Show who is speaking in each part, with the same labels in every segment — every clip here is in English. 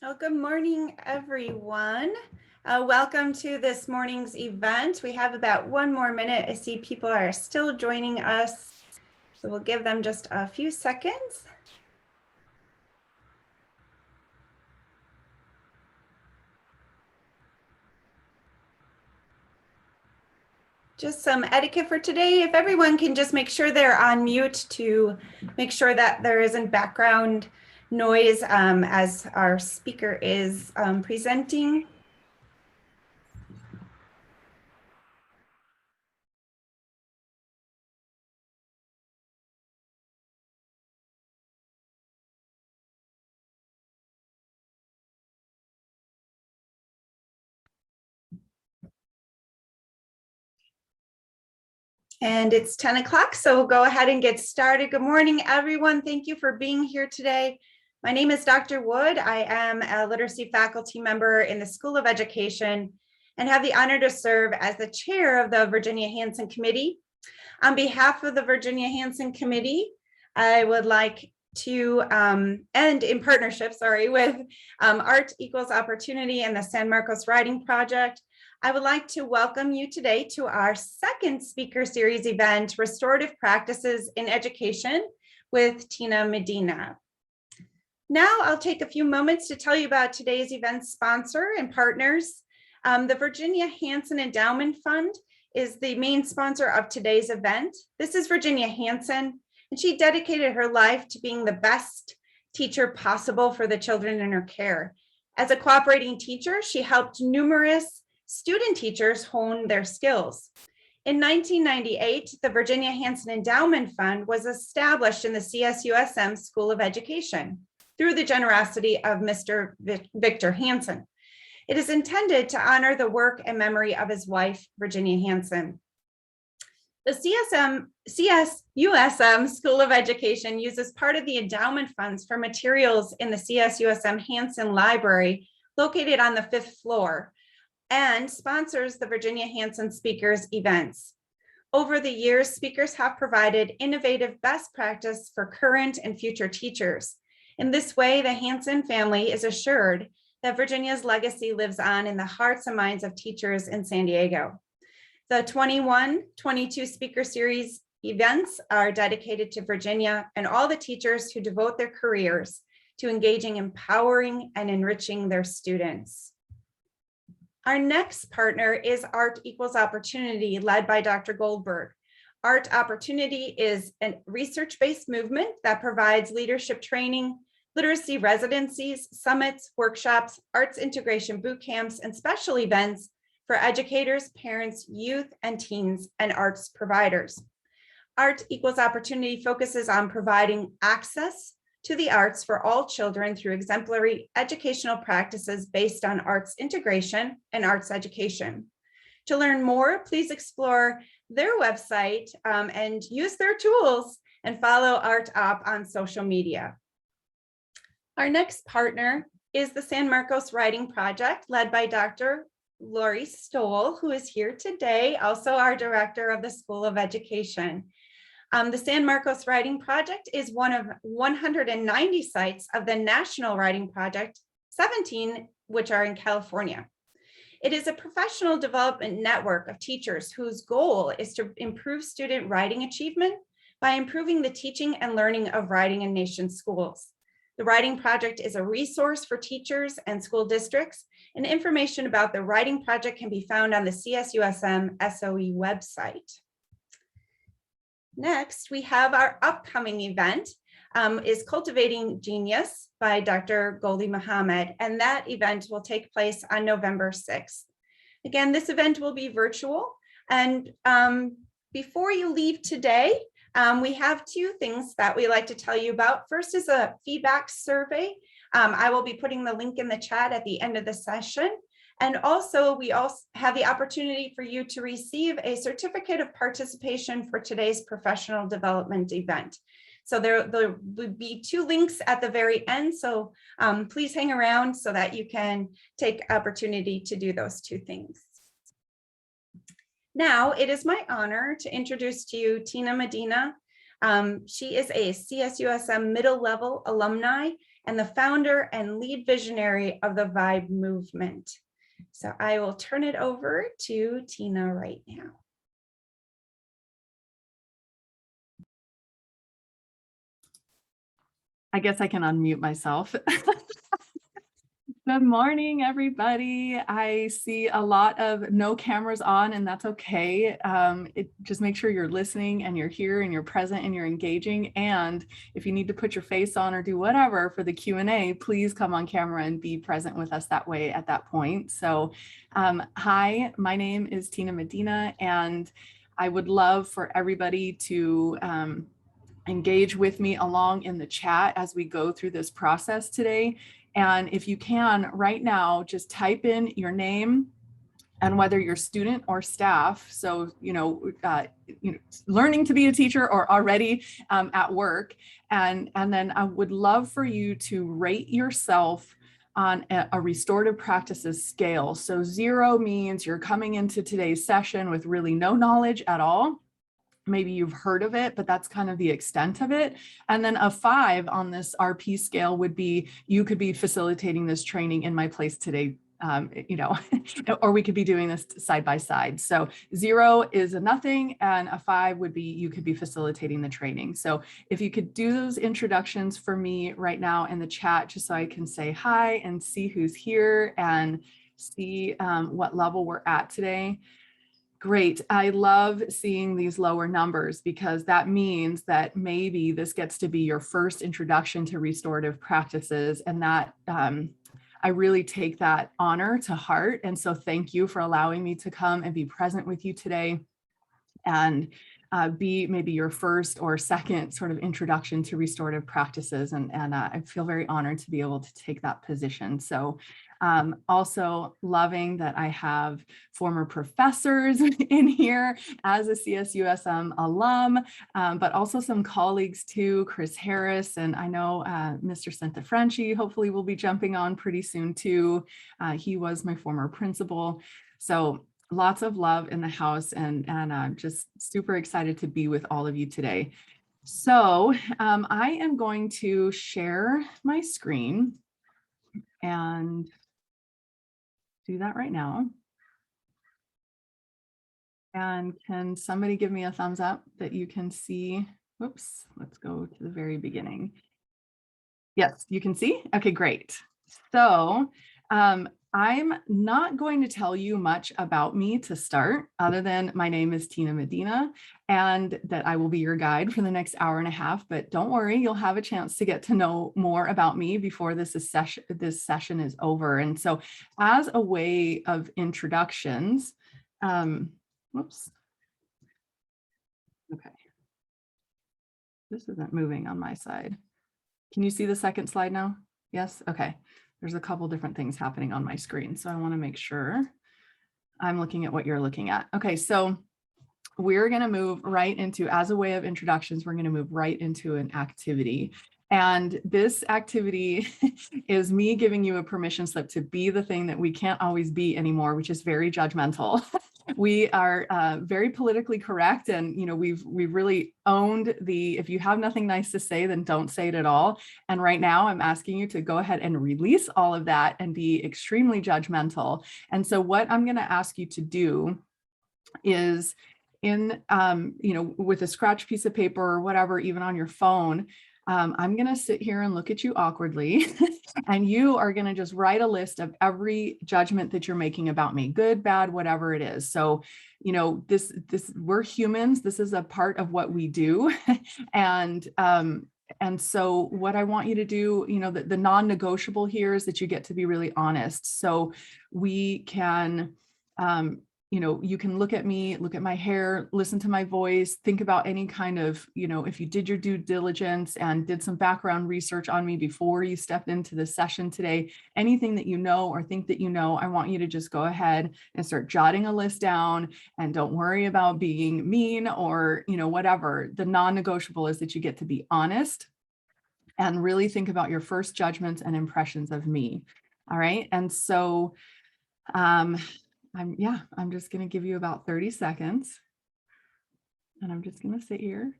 Speaker 1: Well, good morning, everyone. Welcome to this morning's event. We have about one more minute. I see people are still joining us, so we'll give them just a few seconds. Just some etiquette for today. If everyone can just make sure they're on mute to make sure that there isn't background noise as our speaker is presenting. And it's 10 o'clock, so we'll go ahead and get started. Good morning, everyone. Thank you for being here today. My name is Dr. Wood. I am a literacy faculty member in the School of Education and have the honor to serve as the chair of the Virginia Hansen Committee. On behalf of the Virginia Hansen Committee, I would like to and in partnership, with Art Equals Opportunity and the San Marcos Writing Project, I would like to welcome you today to our second speaker series event, Restorative Practices in Education with Tina Medina. Now I'll take a few moments to tell you about today's event sponsor and partners. The Virginia Hansen Endowment Fund is the main sponsor of today's event. This is Virginia Hansen, and she dedicated her life to being the best teacher possible for the children in her care. As a cooperating teacher, she helped numerous student teachers hone their skills. In 1998, the Virginia Hansen Endowment Fund was established in the CSUSM School of Education through the generosity of Mr. Victor Hansen. It is intended to honor the work and memory of his wife, Virginia Hansen. The CSUSM School of Education uses part of the endowment funds for materials in the CSUSM Hansen Library, located on the 5th floor, and sponsors the Virginia Hansen Speakers events. Over the years, speakers have provided innovative best practice for current and future teachers. In this way, the Hansen family is assured that Virginia's legacy lives on in the hearts and minds of teachers in San Diego. The 21-22 speaker series events are dedicated to Virginia and all the teachers who devote their careers to engaging, empowering, and enriching their students. Our next partner is Art Equals Opportunity, led by Dr. Goldberg. Art Opportunity is a research-based movement that provides leadership training, literacy residencies, summits, workshops, arts integration boot camps, and special events for educators, parents, youth, and teens, and arts providers. Art Equals Opportunity focuses on providing access to the arts for all children through exemplary educational practices based on arts integration and arts education. To learn more, please explore their website and use their tools and follow Art Op on social media. Our next partner is the San Marcos Writing Project, led by Dr. Lori Stoll, who is here today, also our director of the School of Education. The San Marcos Writing Project is one of 190 sites of the National Writing Project, 17 which are in California. It is a professional development network of teachers whose goal is to improve student writing achievement by improving the teaching and learning of writing in nation schools. The Writing Project is a resource for teachers and school districts, and information about the Writing Project can be found on the CSUSM SOE website. Next, we have our upcoming event, is Cultivating Genius by Dr. Gholdy Muhammad, and that event will take place on November 6th. Again, this event will be virtual, and before you leave today, we have two things that we like to tell you about. First is a feedback survey. I will be putting the link in the chat at the end of the session. And also, we also have the opportunity for you to receive a certificate of participation for today's professional development event. So there would be two links at the very end. So please hang around so that you can take opportunity to do those two things. Now, it is my honor to introduce to you Tina Medina. She is a CSUSM middle level alumni and the founder and lead visionary of the Vibe movement. So I will turn it over to Tina right now.
Speaker 2: I guess I can unmute myself. Good morning, everybody. I see a lot of no cameras on, and that's okay. Just make sure you're listening and you're here and you're present and you're engaging. And if you need to put your face on or do whatever for the Q&A, please come on camera and be present with us that way at that point. So hi, my name is Tina Medina, and I would love for everybody to engage with me along in the chat as we go through this process today. And if you can, right now, just type in your name and whether you're student or staff. So, learning to be a teacher or already at work. And then I would love for you to rate yourself on a restorative practices scale. So 0 means you're coming into today's session with really no knowledge at all. Maybe you've heard of it, but that's kind of the extent of it. And then a 5 on this RP scale would be, you could be facilitating this training in my place today, or we could be doing this side by side. So 0 is a nothing, and a 5 would be, you could be facilitating the training. So if you could do those introductions for me right now in the chat, just so I can say hi and see who's here and see what level we're at today. Great. I love seeing these lower numbers because that means that maybe this gets to be your first introduction to restorative practices, and that I really take that honor to heart. And so thank you for allowing me to come and be present with you today and be maybe your first or second sort of introduction to restorative practices. And I feel very honored to be able to take that position. So also loving that I have former professors in here as a CSUSM alum, but also some colleagues too, Chris Harris, and I know Mr. Santafranchi hopefully will be jumping on pretty soon too. He was my former principal. So lots of love in the house, and I'm just super excited to be with all of you today. So I am going to share my screen and do that right now. And can somebody give me a thumbs up that you can see? Whoops, let's go to the very beginning. Yes, you can see? Okay, great. So I'm not going to tell you much about me to start, other than my name is Tina Medina and that I will be your guide for the next hour and a half. But don't worry, you'll have a chance to get to know more about me before this session is over. And so as a way of introductions, whoops. Okay. This isn't moving on my side. Can you see the second slide now? Yes? Okay. There's a couple different things happening on my screen, so I want to make sure I'm looking at what you're looking at. Okay, so we're going to move right into, as a way of introductions, we're going to move right into an activity. And this activity is me giving you a permission slip to be the thing that we can't always be anymore, which is very judgmental. We are very politically correct, and we've really owned the, if you have nothing nice to say, then don't say it at all. And right now I'm asking you to go ahead and release all of that and be extremely judgmental. And so what I'm going to ask you to do is, in with a scratch piece of paper or whatever, even on your phone, I'm going to sit here and look at you awkwardly, and you are going to just write a list of every judgment that you're making about me, good, bad, whatever it is. So, this we're humans. This is a part of what we do, and so what I want you to do, the non-negotiable here is that you get to be really honest. So we can, you can look at me, look at my hair, listen to my voice, think about any kind of, if you did your due diligence and did some background research on me before you stepped into the session today, anything that you know or think that I want you to just go ahead and start jotting a list down, and don't worry about being mean or, whatever. The non-negotiable is that you get to be honest and really think about your first judgments and impressions of me. All right. And so, I'm just going to give you about 30 seconds, and I'm just going to sit here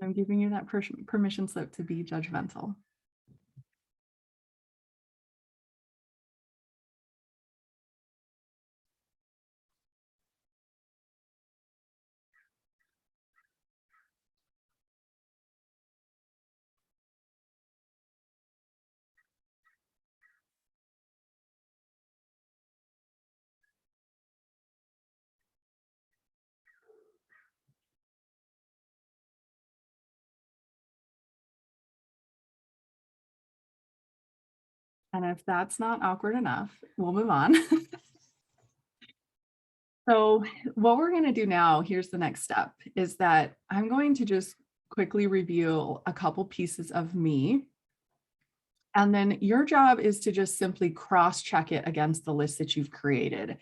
Speaker 2: I'm giving you that permission slip to be judgmental. And if that's not awkward enough, we'll move on. So what we're going to do now, here's the next step, is that I'm going to just quickly review a couple pieces of me. And then your job is to just simply cross-check it against the list that you've created.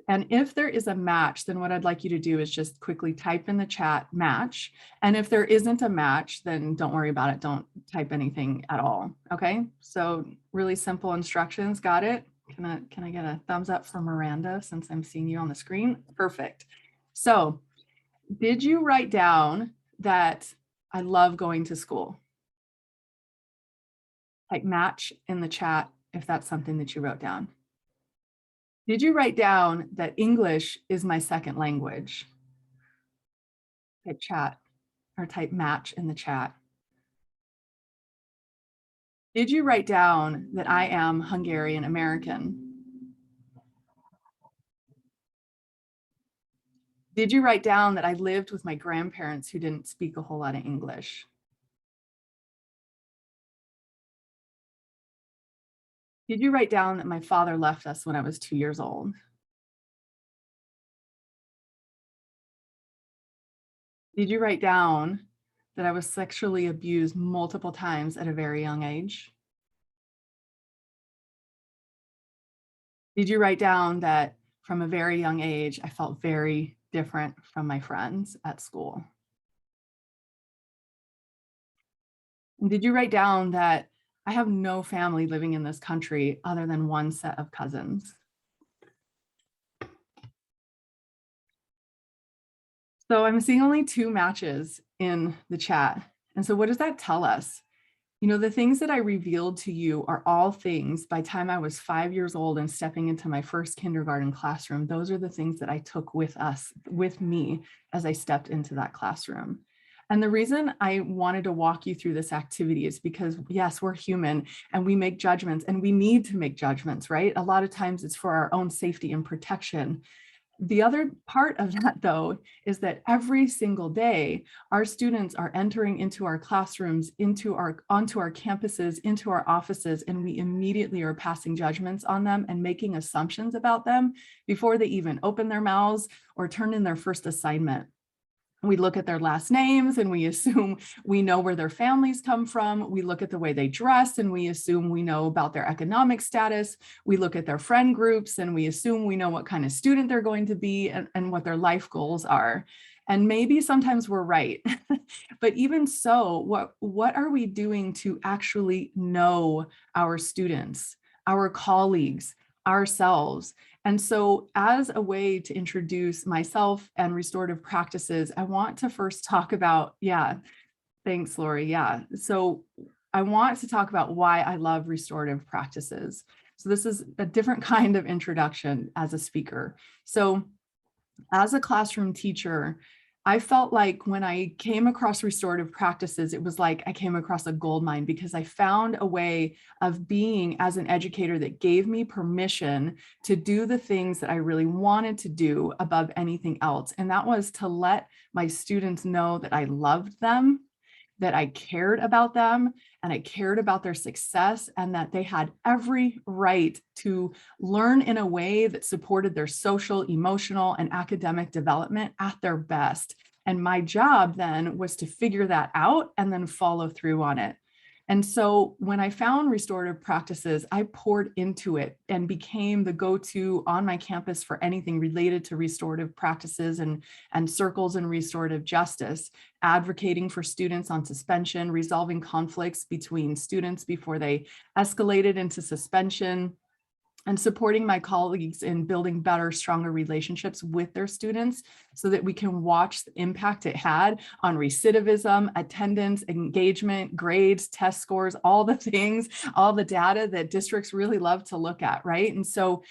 Speaker 2: And if there is a match, then what I'd like you to do is just quickly type in the chat match. And if there isn't a match, then don't worry about it. Don't type anything at all. Okay. So really simple instructions. Got it? Can I get a thumbs up from Miranda since I'm seeing you on the screen? Perfect. So did you write down that I love going to school? Type match in the chat if that's something that you wrote down. Did you write down that English is my second language? Type chat or type match in the chat. Did you write down that I am Hungarian American? Did you write down that I lived with my grandparents who didn't speak a whole lot of English? Did you write down that my father left us when I was 2 years old? Did you write down that I was sexually abused multiple times at a very young age? Did you write down that from a very young age, I felt very different from my friends at school? And did you write down that I have no family living in this country other than one set of cousins? So I'm seeing only 2 matches in the chat. And so what does that tell us? You know, the things that I revealed to you are all things by the time I was 5 years old and stepping into my first kindergarten classroom. Those are the things that I took with me as I stepped into that classroom. And the reason I wanted to walk you through this activity is because, yes, we're human and we make judgments and we need to make judgments, right? A lot of times it's for our own safety and protection. The other part of that, though, is that every single day, our students are entering into our classrooms, onto our campuses, into our offices, and we immediately are passing judgments on them and making assumptions about them before they even open their mouths or turn in their first assignment. We look at their last names and we assume we know where their families come from. We look at the way they dress and we assume we know about their economic status. We look at their friend groups and we assume we know what kind of student they're going to be and what their life goals are. And maybe sometimes we're right. But even so, what are we doing to actually know our students, our colleagues, ourselves? And so as a way to introduce myself and restorative practices, I want to first talk about, thanks, Lori. Yeah. So I want to talk about why I love restorative practices. So this is a different kind of introduction as a speaker. So as a classroom teacher, I felt like when I came across restorative practices, it was like I came across a gold mine because I found a way of being as an educator that gave me permission to do the things that I really wanted to do above anything else. And that was to let my students know that I loved them, that I cared about them, and I cared about their success, and that they had every right to learn in a way that supported their social, emotional, and academic development at their best. And my job then was to figure that out and then follow through on it. And so when I found restorative practices, I poured into it and became the go-to on my campus for anything related to restorative practices and circles in restorative justice, advocating for students on suspension, resolving conflicts between students before they escalated into suspension, and supporting my colleagues in building better, stronger relationships with their students so that we can watch the impact it had on recidivism, attendance, engagement, grades, test scores, all the things, all the data that districts really love to look at, right? And so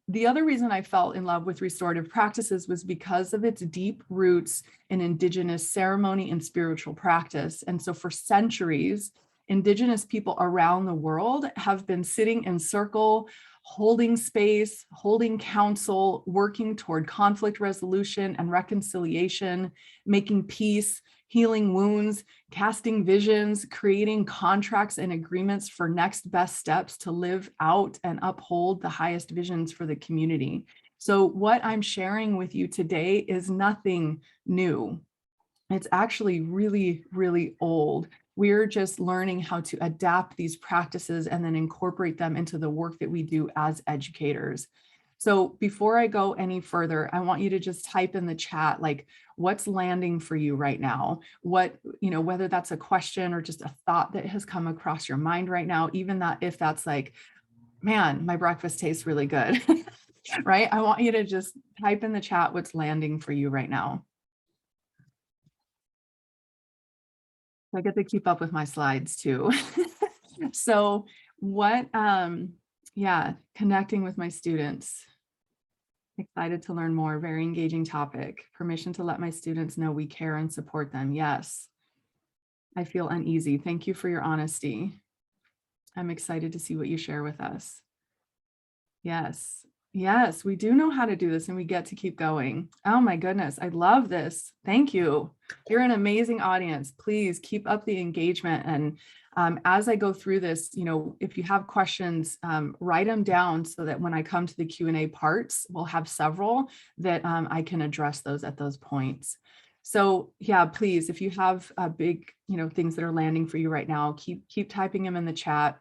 Speaker 2: the other reason I fell in love with restorative practices was because of its deep roots in Indigenous ceremony and spiritual practice. And so for centuries, Indigenous people around the world have been sitting in circle, holding space, holding counsel, working toward conflict resolution and reconciliation, making peace, healing wounds, casting visions, creating contracts and agreements for next best steps to live out and uphold the highest visions for the community. So what I'm sharing with you today is nothing new. It's actually really, really old. We're just learning how to adapt these practices and then incorporate them into the work that we do as educators. So before I go any further, I want you to just type in the chat, like, what's landing for you right now? What, whether that's a question or just a thought that has come across your mind right now, even that if that's like, man, my breakfast tastes really good, right? I want you to just type in the chat what's landing for you right now. I get to keep up with my slides too. So what, yeah, connecting with my students. Excited to learn more, very engaging topic. Permission to let my students know we care and support them. Yes. I feel uneasy. Thank you for your honesty. I'm excited to see what you share with us. Yes. Yes, we do know how to do this and we get to keep going. Oh my goodness, I love this. Thank you. You're an amazing audience. Please keep up the engagement. And as I go through this, if you have questions, write them down so that when I come to the Q&A parts, we'll have several that I can address those at those points. So yeah, please, if you have big, things that are landing for you right now, keep typing them in the chat.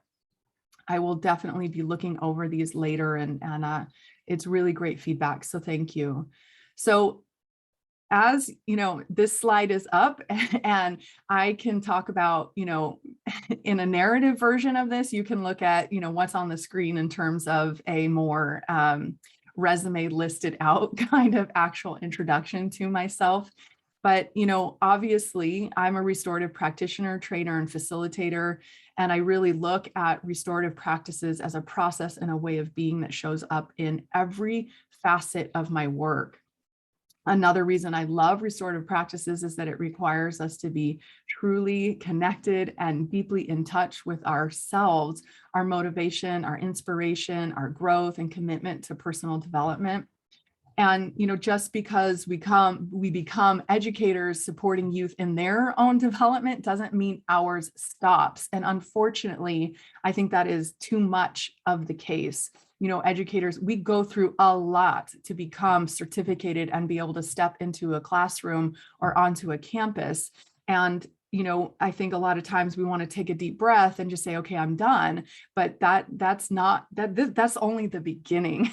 Speaker 2: I will definitely be looking over these later and it's really great feedback. So thank you. So as this slide is up and I can talk about, in a narrative version of this, you can look at, what's on the screen in terms of a more resume listed out kind of actual introduction to myself. But, obviously I'm a restorative practitioner, trainer, and facilitator. And I really look at restorative practices as a process and a way of being that shows up in every facet of my work. Another reason I love restorative practices is that it requires us to be truly connected and deeply in touch with ourselves, our motivation, our inspiration, our growth, and commitment to personal development. And, just because we become educators supporting youth in their own development doesn't mean ours stops. And unfortunately, I think that is too much of the case. Educators, we go through a lot to become certificated and be able to step into a classroom or onto a campus. And I think a lot of times we want to take a deep breath and just say, okay, I'm done. But that's only the beginning.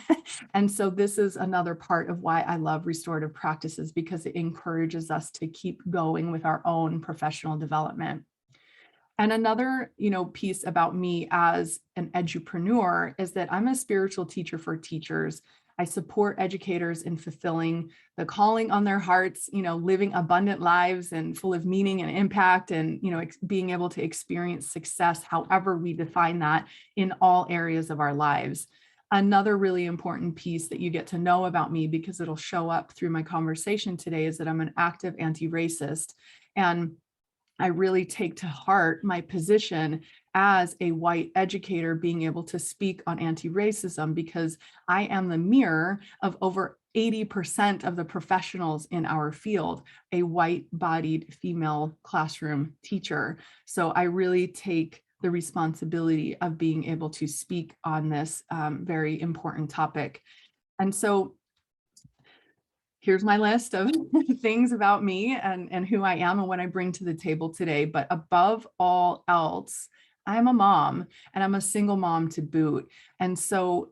Speaker 2: And so this is another part of why I love restorative practices, because it encourages us to keep going with our own professional development. And another, piece about me as an edupreneur is that I'm a spiritual teacher for teachers. I support educators in fulfilling the calling on their hearts, living abundant lives and full of meaning and impact and, being able to experience success, however we define that, in all areas of our lives. Another really important piece that you get to know about me, because it'll show up through my conversation today, is that I'm an active anti-racist. And I really take to heart my position as a white educator being able to speak on anti-racism, because I am the mirror of over 80% of the professionals in our field, a white-bodied female classroom teacher. So I really take the responsibility of being able to speak on this very important topic. And so here's my list of things about me and who I am and what I bring to the table today. But above all else, I'm a mom, and I'm a single mom to boot. And so,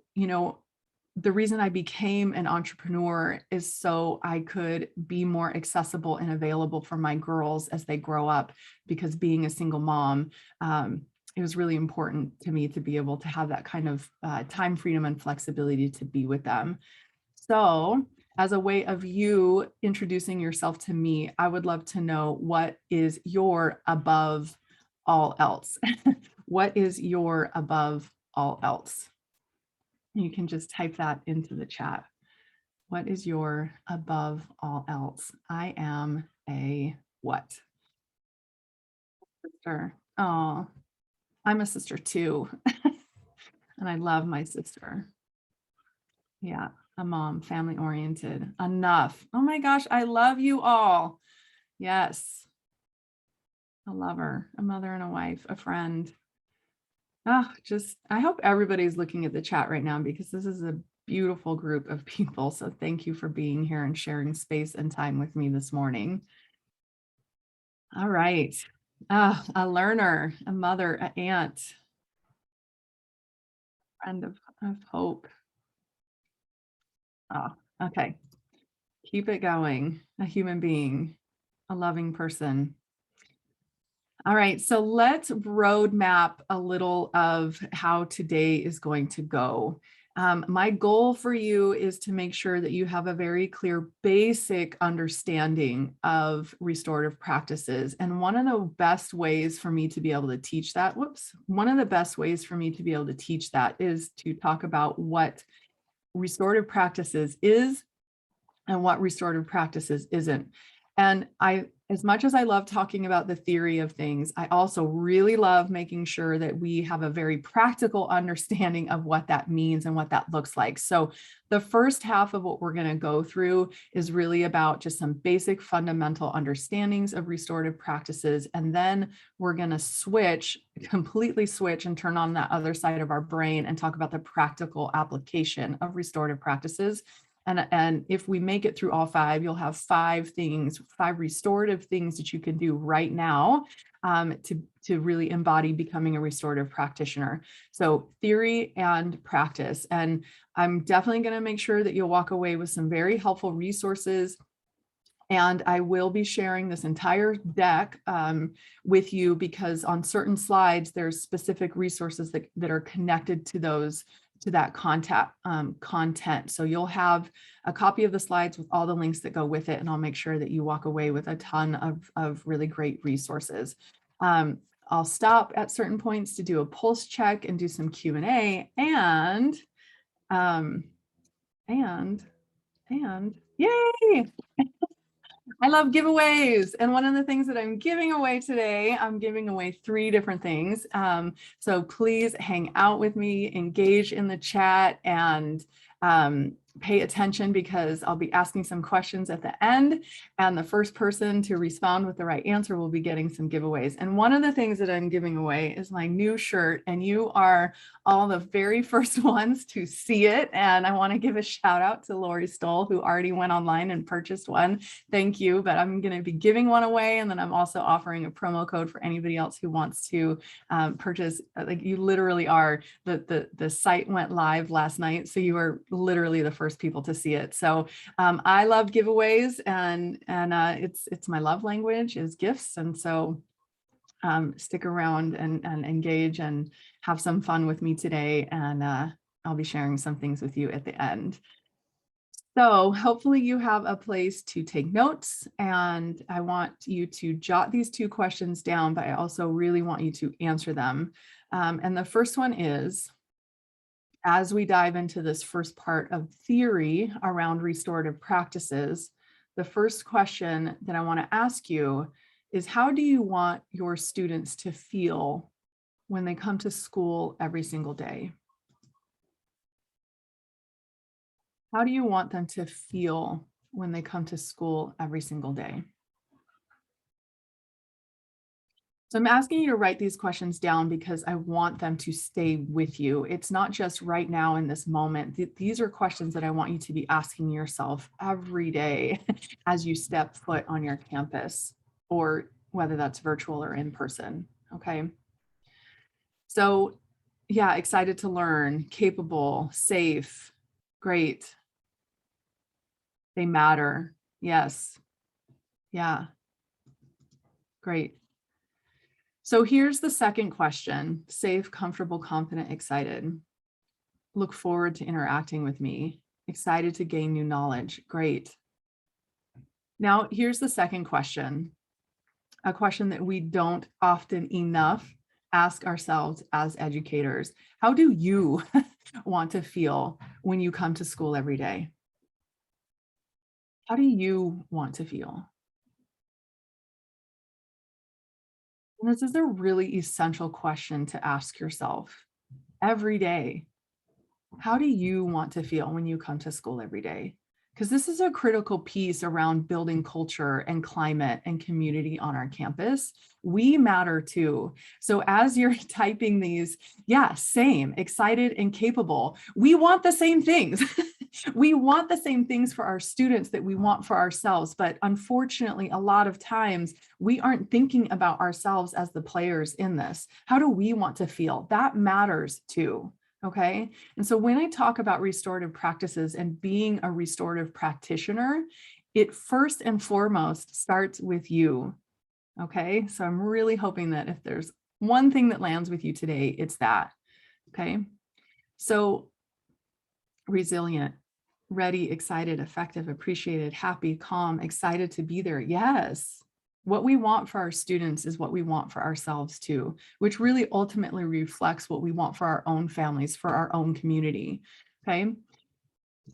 Speaker 2: the reason I became an entrepreneur is so I could be more accessible and available for my girls as they grow up, because being a single mom, it was really important to me to be able to have that kind of time freedom and flexibility to be with them. So as a way of you introducing yourself to me, I would love to know, what is your above all else? What is your above all else? You can just type that into the chat. What is your above all else? I am a what? Sister. Oh, I'm a sister too. And I love my sister. Yeah, a mom, family oriented. Enough. Oh my gosh, I love you all. Yes. A lover, a mother and a wife, a friend. Oh, just, I hope everybody's looking at the chat right now, because this is a beautiful group of people. So thank you for being here and sharing space and time with me this morning. All right. A learner, a mother, an aunt, friend of hope. Oh, okay. Keep it going. A human being, a loving person. All right, so let's roadmap a little of how today is going to go. My goal for you is to make sure that you have a very clear basic understanding of restorative practices. And one of the best ways for me to be able to teach that, one of the best ways for me to be able to teach that is to talk about what restorative practices is and what restorative practices isn't. And as much as I love talking about the theory of things, I also really love making sure that we have a very practical understanding of what that means and what that looks like. So the first half of what we're going to go through is really about just some basic fundamental understandings of restorative practices. And then we're going to completely switch and turn on that other side of our brain and talk about the practical application of restorative practices. And if we make it through all five, you'll have five restorative things that you can do right now to really embody becoming a restorative practitioner. So theory and practice. And I'm definitely going to make sure that you'll walk away with some very helpful resources. And I will be sharing this entire deck with you, because on certain slides, there's specific resources that are connected to that content. So you'll have a copy of the slides with all the links that go with it, and I'll make sure that you walk away with a ton of really great resources. I'll stop at certain points to do a pulse check and do some Q&A, and yay! I love giveaways. And one of the things that I'm giving away today, I'm giving away 3 different things. So please hang out with me, engage in the chat, and pay attention, because I'll be asking some questions at the end, and the first person to respond with the right answer will be getting some giveaways. And one of the things that I'm giving away is my new shirt, and you are all the very first ones to see it. And I want to give a shout out to Lori Stoll, who already went online and purchased one. Thank you. But I'm going to be giving one away, and then I'm also offering a promo code for anybody else who wants to purchase. Like, you literally are, the site went live last night, so you are literally the first people to see it. So I love giveaways, and it's my love language is gifts. And so stick around and engage and have some fun with me today. And I'll be sharing some things with you at the end. So hopefully you have a place to take notes, and I want you to jot these 2 questions down, but I also really want you to answer them. And the first one is, as we dive into this first part of theory around restorative practices, the first question that I want to ask you is, how do you want your students to feel when they come to school every single day? How do you want them to feel when they come to school every single day? So I'm asking you to write these questions down, because I want them to stay with you. It's not just right now in this moment. These are questions that I want you to be asking yourself every day as you step foot on your campus, or whether that's virtual or in person. Okay. So yeah, excited to learn, capable, safe, great. They matter. Yes. Yeah. Great. So here's the second question: safe, comfortable, confident, excited. Look forward to interacting with me. Excited to gain new knowledge. Great. Now, here's the second question, a question that we don't often enough ask ourselves as educators. How do you want to feel when you come to school every day? How do you want to feel? And this is a really essential question to ask yourself every day. How do you want to feel when you come to school every day? Because this is a critical piece around building culture and climate and community on our campus. We matter too. So as you're typing these, yeah, same, excited and capable, we want the same things. We want the same things for our students that we want for ourselves. But unfortunately, a lot of times we aren't thinking about ourselves as the players in this. How do we want to feel? That matters too. Okay. And so when I talk about restorative practices and being a restorative practitioner, it first and foremost starts with you. Okay. So I'm really hoping that if there's one thing that lands with you today, it's that. Okay. So resilient, ready, excited, effective, appreciated, happy, calm, excited to be there. Yes. What we want for our students is what we want for ourselves too, which really ultimately reflects what we want for our own families, for our own community. Okay.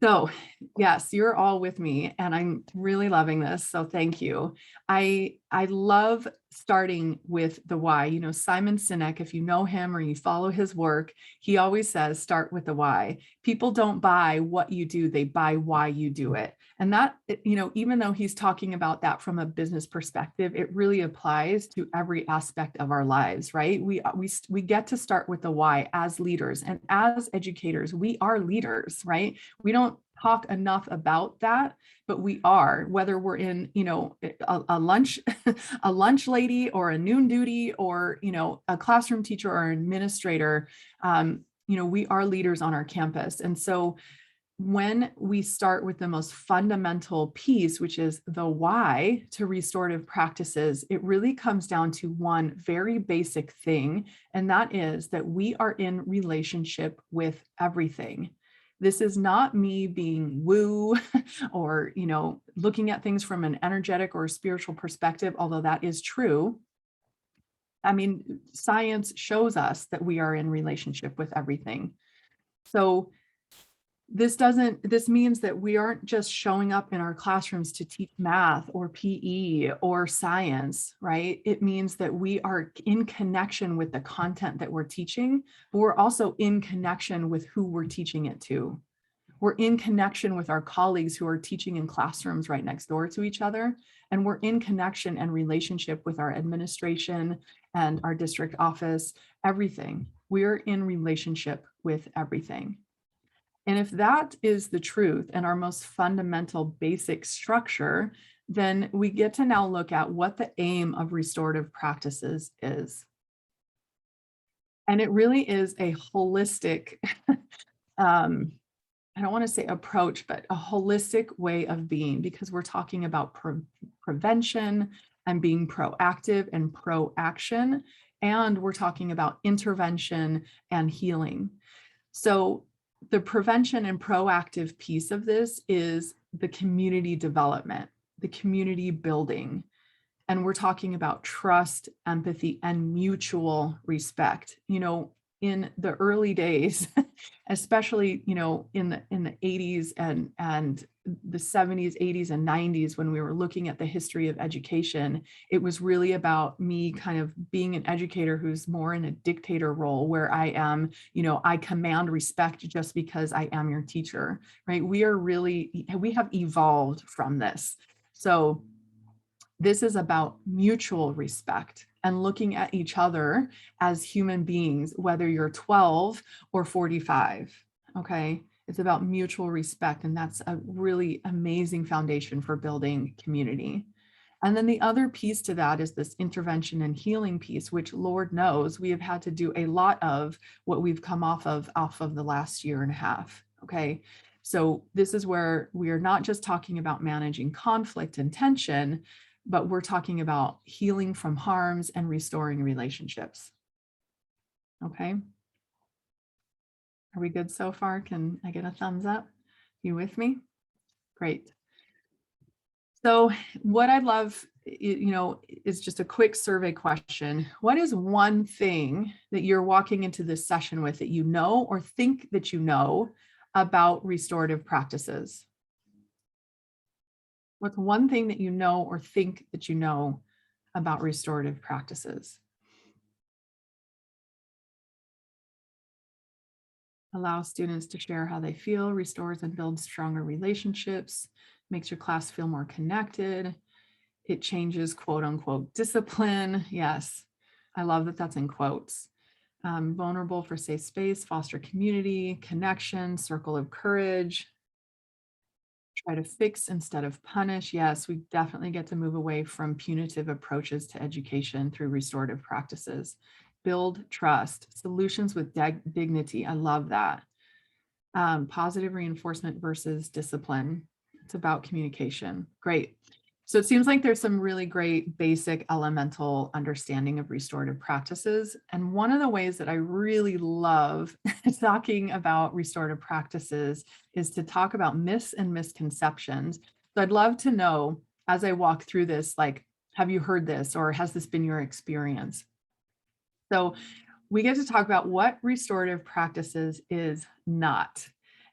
Speaker 2: So yes, you're all with me and I'm really loving this. So thank you. I love starting with the why. You know, Simon Sinek, if you know him or you follow his work, he always says, start with the why. People don't buy what you do, they buy why you do it. And that, you know, even though he's talking about that from a business perspective, it really applies to every aspect of our lives, right? We get to start with the why as leaders and as educators. We are leaders, right? We don't talk enough about that, but we are, whether we're in, you know, a lunch, a lunch lady or a noon duty or, you know, a classroom teacher or an administrator, you know, we are leaders on our campus. And so when we start with the most fundamental piece, which is the why to restorative practices, it really comes down to one very basic thing, and that is that we are in relationship with everything. This is not me being woo or, you know, looking at things from an energetic or spiritual perspective, although that is true. I mean, science shows us that we are in relationship with everything. So this means that we aren't just showing up in our classrooms to teach math or PE or science, right? It means that we are in connection with the content that we're teaching, but we're also in connection with who we're teaching it to. We're in connection with our colleagues who are teaching in classrooms right next door to each other. And we're in connection and relationship with our administration and our district office, everything. We're in relationship with everything. And if that is the truth and our most fundamental basic structure, then we get to now look at what the aim of restorative practices is. And it really is a holistic, I don't want to say approach, but a holistic way of being, because we're talking about prevention and being proactive and pro-action, and we're talking about intervention and healing. So the prevention and proactive piece of this is the community development, the community building. And we're talking about trust, empathy, and mutual respect. You know, in the early days, especially, you know, in the 80s and the 70s, 80s, and 90s, when we were looking at the history of education, it was really about me kind of being an educator who's more in a dictator role, where I am, you know, I command respect just because I am your teacher, right? We have evolved from this. So this is about mutual respect and looking at each other as human beings, whether you're 12 or 45, okay? It's about mutual respect, and that's a really amazing foundation for building community. And then the other piece to that is this intervention and healing piece, which Lord knows we have had to do a lot of what we've come off of the last year and a half, okay? So this is where we are not just talking about managing conflict and tension, but we're talking about healing from harms and restoring relationships. Okay. Are we good so far? Can I get a thumbs up? You with me? Great. So what I'd love, is just a quick survey question. What is one thing that you're walking into this session with that you know or think that you know about restorative practices? What's one thing that you know or think that you know about restorative practices? Allow students to share how they feel, restores and builds stronger relationships, makes your class feel more connected. It changes quote unquote discipline. Yes, I love that that's in quotes. Vulnerable for safe space, foster community, connection, circle of courage. Try to fix instead of punish. Yes, we definitely get to move away from punitive approaches to education through restorative practices. Build trust, solutions with dignity. I love that. Positive reinforcement versus discipline. It's about communication. Great. So it seems like there's some really great basic elemental understanding of restorative practices. And one of the ways that I really love talking about restorative practices is to talk about myths and misconceptions. So I'd love to know, as I walk through this, like, have you heard this or has this been your experience? So we get to talk about what restorative practices is not.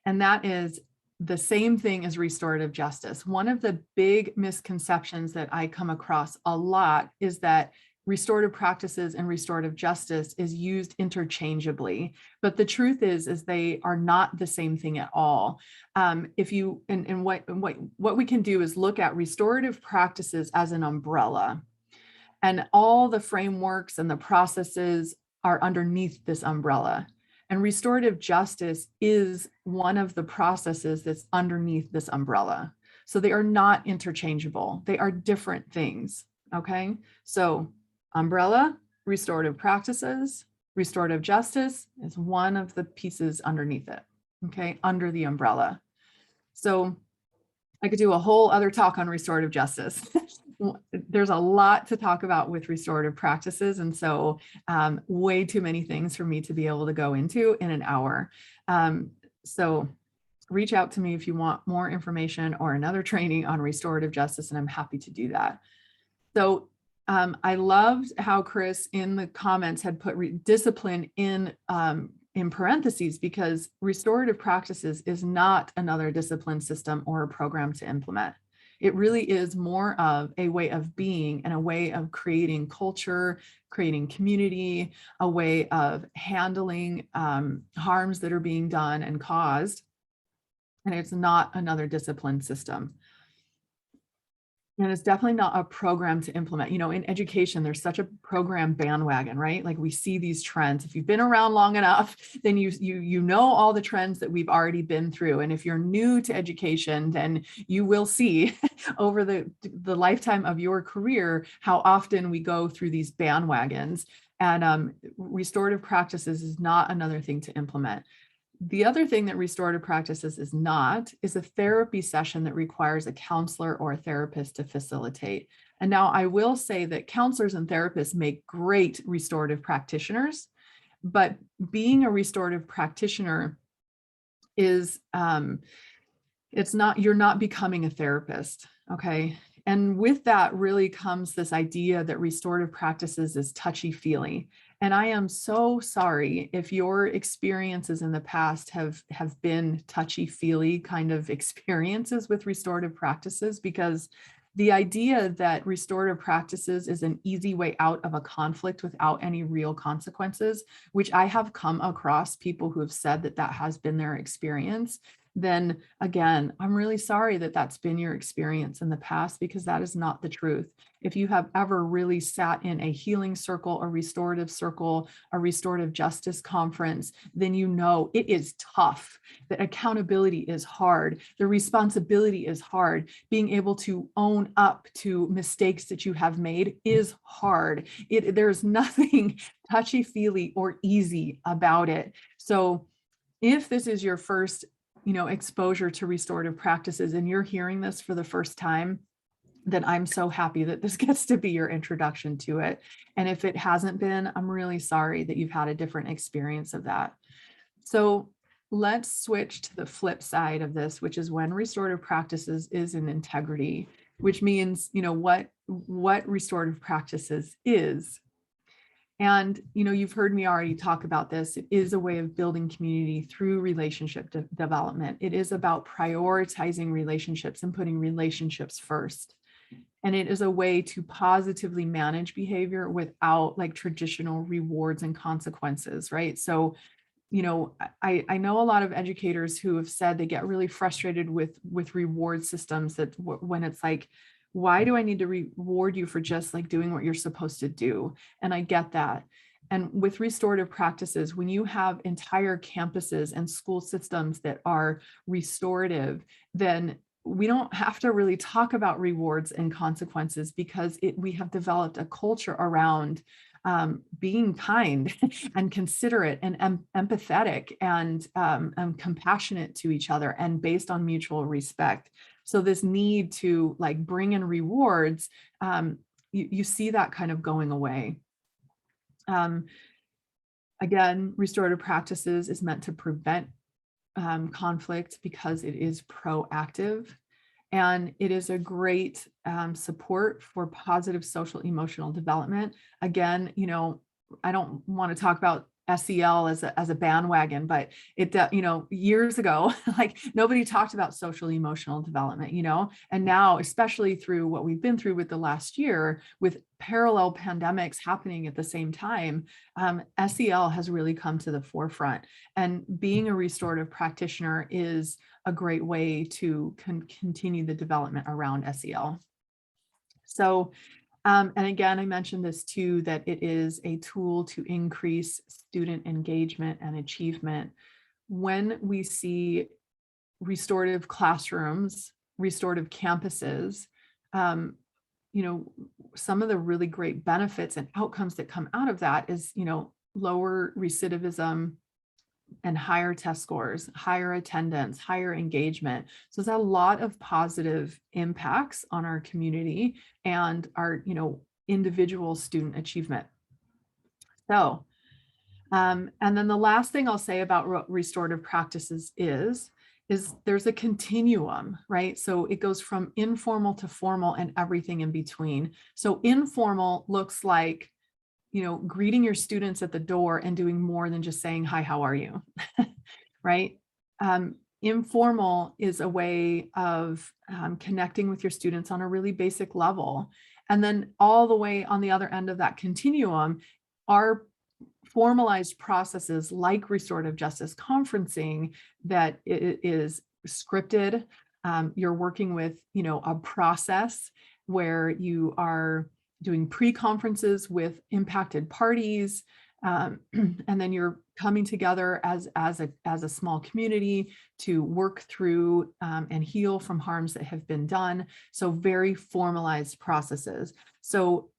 Speaker 2: And that is the same thing as restorative justice. One of the big misconceptions that I come across a lot is that restorative practices and restorative justice is used interchangeably. But the truth is they are not the same thing at all. If you, and what we can do is look at restorative practices as an umbrella. And all the frameworks and the processes are underneath this umbrella. And restorative justice is one of the processes that's underneath this umbrella. So they are not interchangeable. They are different things. Okay. So umbrella, restorative practices, restorative justice is one of the pieces underneath it. Okay. Under the umbrella. So I could do a whole other talk on restorative justice. There's a lot to talk about with restorative practices. And so way too many things for me to be able to go into in an hour. So reach out to me if you want more information or another training on restorative justice, and I'm happy to do that. So I loved how Chris in the comments had put discipline in parentheses, because restorative practices is not another discipline system or a program to implement. It really is more of a way of being and a way of creating culture, creating community, a way of handling harms that are being done and caused. And it's not another discipline system. And it's definitely not a program to implement. You know, in education, there's such a program bandwagon, right? Like we see these trends. If you've been around long enough, then you know all the trends that we've already been through. And if you're new to education, then you will see over the lifetime of your career how often we go through these bandwagons. And restorative practices is not another thing to implement. The other thing that restorative practices is not is a therapy session that requires a counselor or a therapist to facilitate. And now I will say that counselors and therapists make great restorative practitioners, but being a restorative practitioner is, it's not, you're not becoming a therapist, okay? And with that really comes this idea that restorative practices is touchy-feely. And I am so sorry if your experiences in the past have been touchy-feely kind of experiences with restorative practices, because the idea that restorative practices is an easy way out of a conflict without any real consequences, which I have come across people who have said that that has been their experience, then again, I'm really sorry that that's been your experience in the past, because that is not the truth. If you have ever really sat in a healing circle, a restorative justice conference, then you know it is tough. That accountability is hard. The responsibility is hard. Being able to own up to mistakes that you have made is hard. There's nothing touchy-feely or easy about it. So if this is your first exposure to restorative practices and you're hearing this for the first time, then I'm so happy that this gets to be your introduction to it. And if it hasn't been, I'm really sorry that you've had a different experience of that. So let's switch to the flip side of this, which is when restorative practices is in integrity, which means, what restorative practices is. And, you've heard me already talk about this. It is a way of building community through relationship development. It is about prioritizing relationships and putting relationships first. And it is a way to positively manage behavior without like traditional rewards and consequences, right? So, I know a lot of educators who have said they get really frustrated with reward systems that when it's like, why do I need to reward you for just like doing what you're supposed to do? And I get that. And with restorative practices, when you have entire campuses and school systems that are restorative, then we don't have to really talk about rewards and consequences because we have developed a culture around being kind and considerate and empathetic and compassionate to each other and based on mutual respect. So this need to like bring in rewards, you see that kind of going away. Again, restorative practices is meant to prevent conflict because it is proactive. And it is a great support for positive social emotional development. Again, I don't want to talk about SEL as a bandwagon, but it, years ago, like nobody talked about social emotional development, and now, especially through what we've been through with the last year, with parallel pandemics happening at the same time, SEL has really come to the forefront. And being a restorative practitioner is a great way to continue the development around SEL. So, and again, I mentioned this too, that it is a tool to increase student engagement and achievement. When we see restorative classrooms, restorative campuses, some of the really great benefits and outcomes that come out of that is, lower recidivism and higher test scores, higher attendance, higher engagement. So there's a lot of positive impacts on our community and our, individual student achievement. So, and then the last thing I'll say about restorative practices is there's a continuum, right? So it goes from informal to formal and everything in between. So informal looks like, greeting your students at the door and doing more than just saying, hi, how are you? Right? Informal is a way of connecting with your students on a really basic level. And then all the way on the other end of that continuum are formalized processes like restorative justice conferencing that is scripted. You're working with, a process where you are doing pre-conferences with impacted parties, and then you're coming together as a small community to work through and heal from harms that have been done. So very formalized processes. So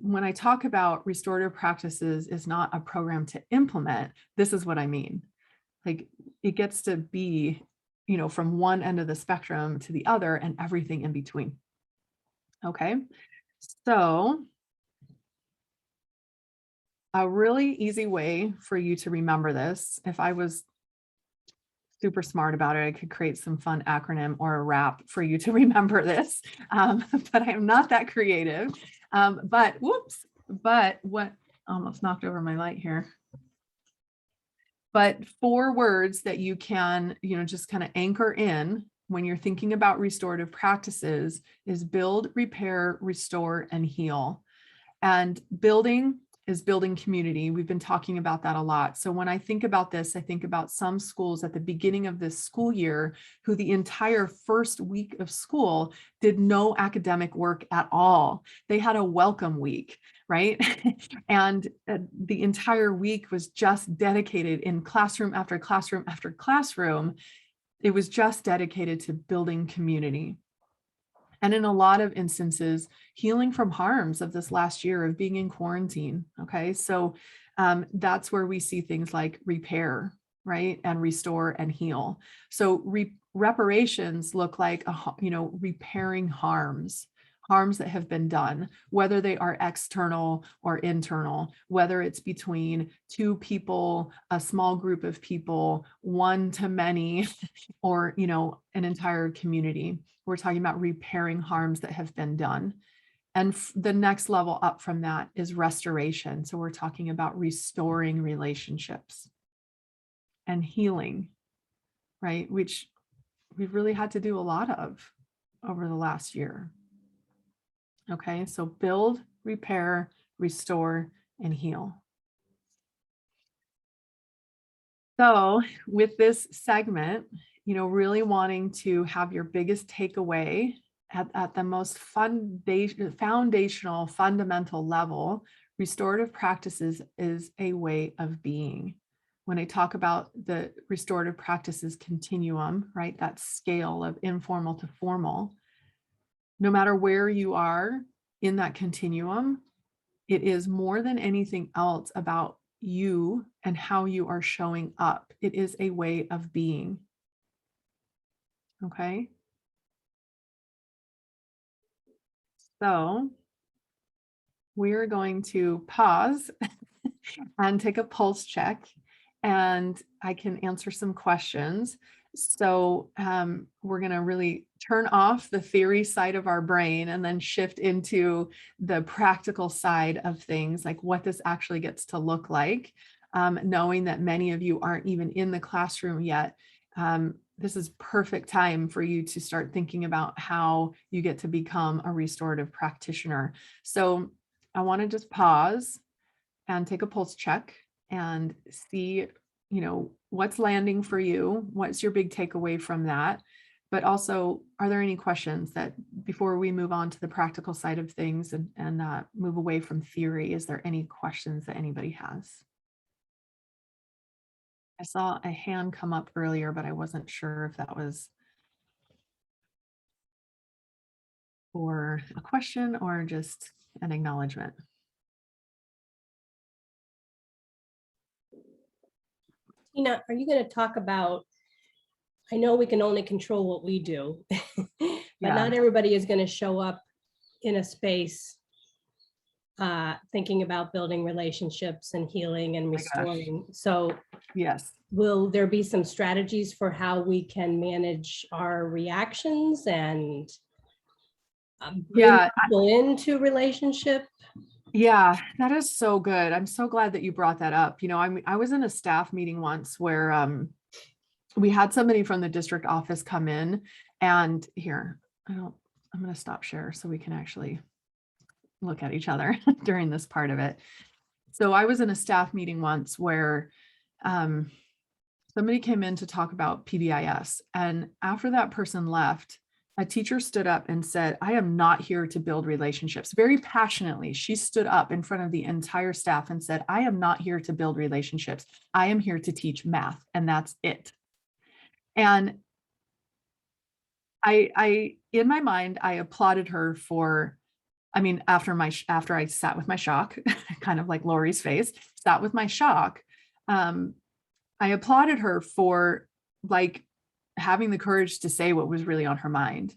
Speaker 2: when I talk about restorative practices is not a program to implement, this is what I mean. Like it gets to be, from one end of the spectrum to the other and everything in between. Okay. So a really easy way for you to remember this, if I was super smart about it, I could create some fun acronym or a rap for you to remember this, but I am not that creative. But what almost knocked over my light here. But 4 words that you can, just kind of anchor in when you're thinking about restorative practices is build, repair, restore, and heal. And building is building community. We've been talking about that a lot. So when I think about this, I think about some schools at the beginning of this school year who the entire first week of school did no academic work at all. They had a welcome week, right? And the entire week was just dedicated in classroom after classroom after classroom. It was just dedicated to building community. And in a lot of instances, healing from harms of this last year of being in quarantine. Okay, so that's where we see things like repair, right, and restore and heal. So reparations look like repairing harms, harms that have been done, whether they are external or internal, whether it's between two people, a small group of people, one to many, or, an entire community. We're talking about repairing harms that have been done. And the next level up from that is restoration. So we're talking about restoring relationships and healing, right? Which we've really had to do a lot of over the last year. Okay, so build, repair, restore, and heal. So with this segment, really wanting to have your biggest takeaway at the most foundational, fundamental level, restorative practices is a way of being. When I talk about the restorative practices continuum, right, that scale of informal to formal, no matter where you are in that continuum, it is more than anything else about you and how you are showing up. It is a way of being. Okay. So we're going to pause and take a pulse check, and I can answer some questions. So we're going to really turn off the theory side of our brain and then shift into the practical side of things, like what this actually gets to look like, knowing that many of you aren't even in the classroom yet. This is perfect time for you to start thinking about how you get to become a restorative practitioner. So I want to just pause and take a pulse check and see, what's landing for you. What's your big takeaway from that? But also, are there any questions that before we move on to the practical side of things and move away from theory, is there any questions that anybody has? I saw a hand come up earlier, but I wasn't sure if that was for a question or just an acknowledgement.
Speaker 3: Tina, are you going to talk about, I know we can only control what we do, but
Speaker 2: Yeah.
Speaker 3: not everybody is going to show up in a space thinking about building relationships and healing and
Speaker 2: my gosh.
Speaker 3: restoring. So
Speaker 2: Yes.
Speaker 3: will there be some strategies for how we can manage our reactions and bring
Speaker 2: Yeah.
Speaker 3: people into relationship?
Speaker 2: Yeah, that is so good. I'm so glad that you brought that up. I was in a staff meeting once where we had somebody from the district office come in, and here, I'm going to stop share so we can actually look at each other during this part of it. So I was in a staff meeting once where somebody came in to talk about PBIS, and after that person left, a teacher stood up and said, "I am not here to build relationships." Very passionately, she stood up in front of the entire staff and said, "I am not here to build relationships. I am here to teach math, and that's it." And I in my mind, I applauded her for, after I sat with my shock, kind of like Lori's face, sat with my shock. I applauded her for having the courage to say what was really on her mind.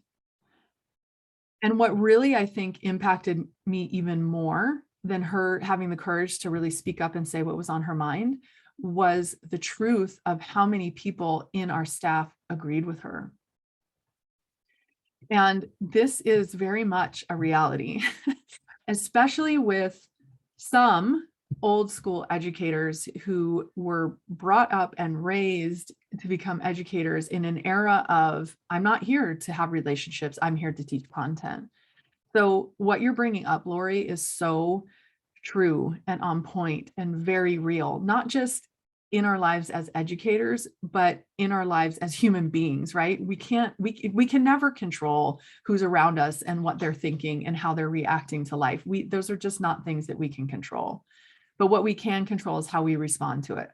Speaker 2: And what really, I think, impacted me even more than her having the courage to really speak up and say what was on her mind was the truth of how many people in our staff agreed with her. And this is very much a reality, especially with some old school educators who were brought up and raised to become educators in an era of, I'm not here to have relationships, I'm here to teach content. So what you're bringing up, Lori, is so true and on point and very real, not just in our lives as educators, but in our lives as human beings, right? We can never control who's around us and what they're thinking and how they're reacting to life. Those are just not things that we can control. But what we can control is how we respond to it.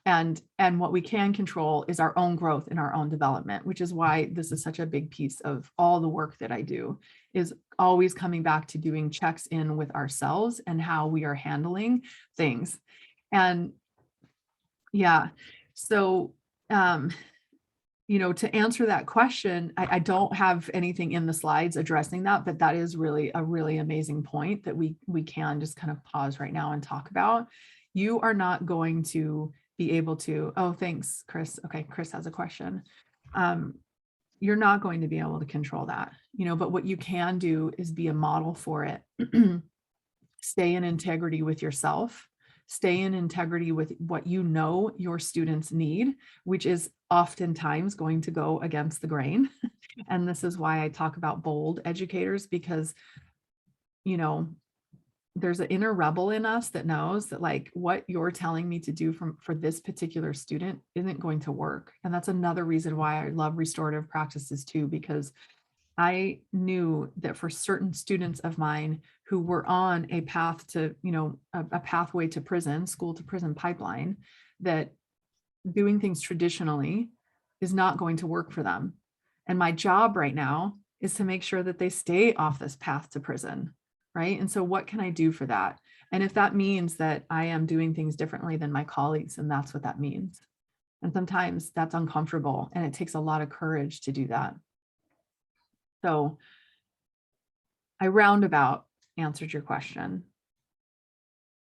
Speaker 2: And what we can control is our own growth and our own development, which is why this is such a big piece of all the work that I do, is always coming back to doing checks in with ourselves and how we are handling things. And yeah, so to answer that question, I don't have anything in the slides addressing that, but that is really a really amazing point that we can just kind of pause right now and talk about. You are not going to be able to, oh, thanks, Chris. Okay, Chris has a question. You're not going to be able to control that, but what you can do is be a model for it. Stay in integrity with yourself. Stay in integrity with what your students need, which is oftentimes going to go against the grain. And this is why I talk about bold educators, because, there's an inner rebel in us that knows that like what you're telling me to do for this particular student isn't going to work. And that's another reason why I love restorative practices too, because I knew that for certain students of mine who were on a path to, a pathway to prison, school to prison pipeline, that doing things traditionally is not going to work for them. And my job right now is to make sure that they stay off this path to prison, right? And so what can I do for that? And if that means that I am doing things differently than my colleagues, then that's what that means. And sometimes that's uncomfortable and it takes a lot of courage to do that. So I roundabout answered your question.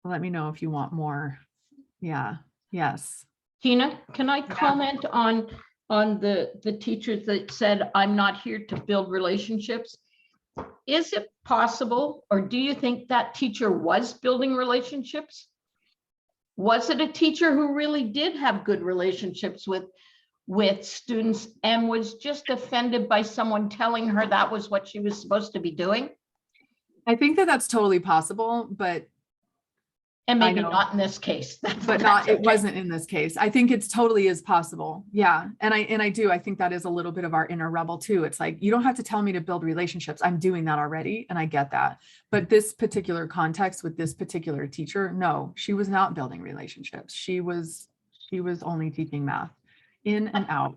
Speaker 2: Let me know if you want more. Yeah. Yes.
Speaker 4: Tina, can I comment on the teachers that said, I'm not here to build relationships? Is it possible, or do you think that teacher was building relationships? Was it a teacher who really did have good relationships with students and was just offended by someone telling her that was what she was supposed to be doing?
Speaker 2: I think that that's totally possible, but
Speaker 4: And maybe not in this case.
Speaker 2: But not, it wasn't in this case. I think it's totally is possible. Yeah. And I think that is a little bit of our inner rebel too. It's like, you don't have to tell me to build relationships. I'm doing that already. And I get that. But this particular context with this particular teacher, no, she was not building relationships. She was only teaching math in and out.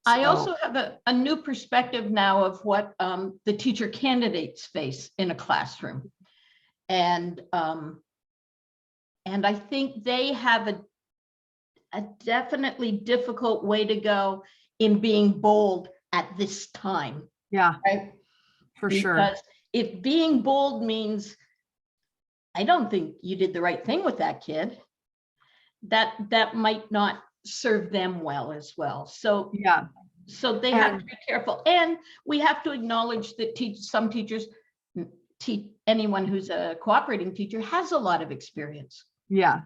Speaker 4: I also have a new perspective now of what the teacher candidates face in a classroom. And I think they have a definitely difficult way to go in being bold at this time.
Speaker 2: Yeah,
Speaker 4: right?
Speaker 2: For sure.
Speaker 4: Because if being bold means, I don't think you did the right thing with that kid, that might not serve them well as well. So
Speaker 2: yeah.
Speaker 4: So they have to be careful. And we have to acknowledge that some teachers, anyone who's a cooperating teacher has a lot of experience.
Speaker 2: Yeah.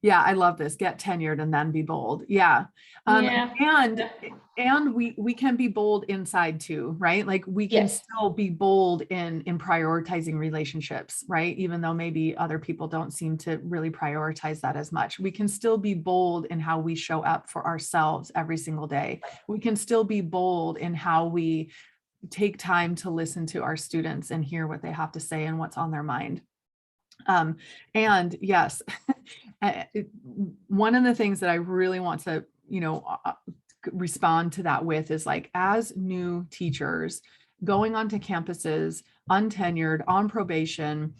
Speaker 2: Yeah. I love this. Get tenured and then be bold. Yeah. And we can be bold inside too, right? Like we can still be bold in prioritizing relationships, right? Even though maybe other people don't seem to really prioritize that as much. We can still be bold in how we show up for ourselves every single day. We can still be bold in how we take time to listen to our students and hear what they have to say and what's on their mind. And yes, one of the things that I really want to, respond to that with is like, as new teachers going onto campuses, untenured, on probation,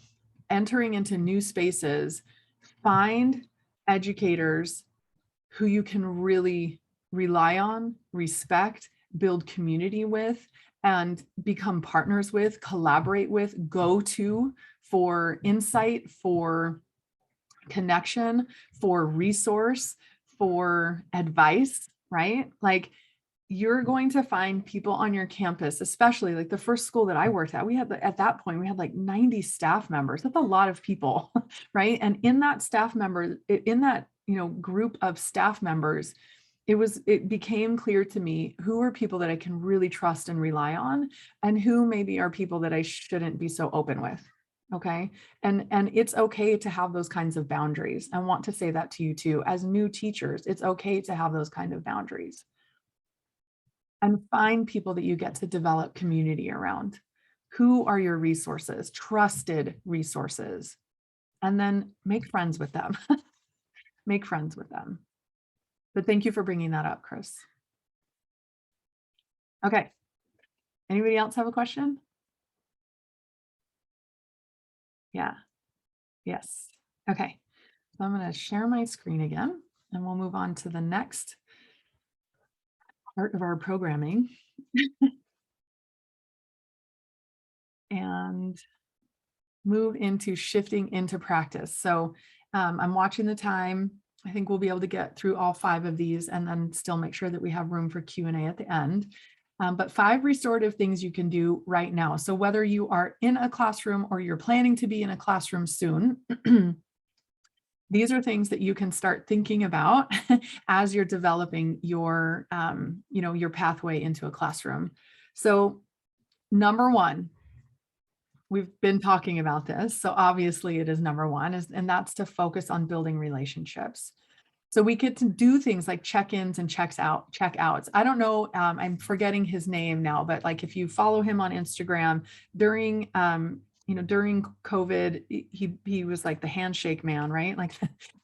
Speaker 2: entering into new spaces, find educators who you can really rely on, respect, build community with, and become partners with, collaborate with, go to for insight, for connection, for resource, for advice, right? Like you're going to find people on your campus, especially like the first school that I worked at, we had at that point, we had like 90 staff members. That's a lot of people, right? And in that staff member, in that, group of staff members, it became clear to me who are people that I can really trust and rely on, and who maybe are people that I shouldn't be so open with. Okay. And it's okay to have those kinds of boundaries. I want to say that to you too. As new teachers, it's okay to have those kind of boundaries. And find people that you get to develop community around. Who are your resources, trusted resources? And then make friends with them. Make friends with them. But thank you for bringing that up, Chris. Okay. Anybody else have a question? Yeah. Yes. Okay. So I'm going to share my screen again, and we'll move on to the next part of our programming. And move into shifting into practice. So I'm watching the time. I think we'll be able to get through all 5 of these and then still make sure that we have room for Q&A at the end. But 5 restorative things you can do right now. So whether you are in a classroom or you're planning to be in a classroom soon, these are things that you can start thinking about as you're developing your, your pathway into a classroom. So number 1, we've been talking about this, so obviously it is number 1, and that's to focus on building relationships. So we get to do things like check-ins and checkouts. I don't know, I'm forgetting his name now, but like if you follow him on Instagram during, during COVID, he was like the handshake man, right? Like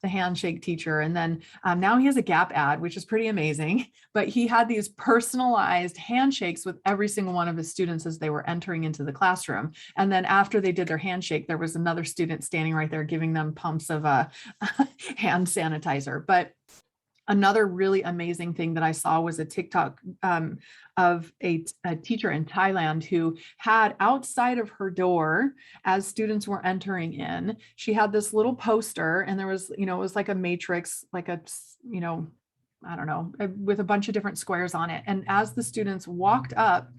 Speaker 2: the handshake teacher. And then now he has a Gap ad, which is pretty amazing, but he had these personalized handshakes with every single one of his students as they were entering into the classroom. And then after they did their handshake, there was another student standing right there giving them pumps of hand sanitizer. But another really amazing thing that I saw was a TikTok of a teacher in Thailand who had outside of her door, as students were entering in, she had this little poster, and there was, it was like a matrix, like a, I don't know, with a bunch of different squares on it. And as the students walked up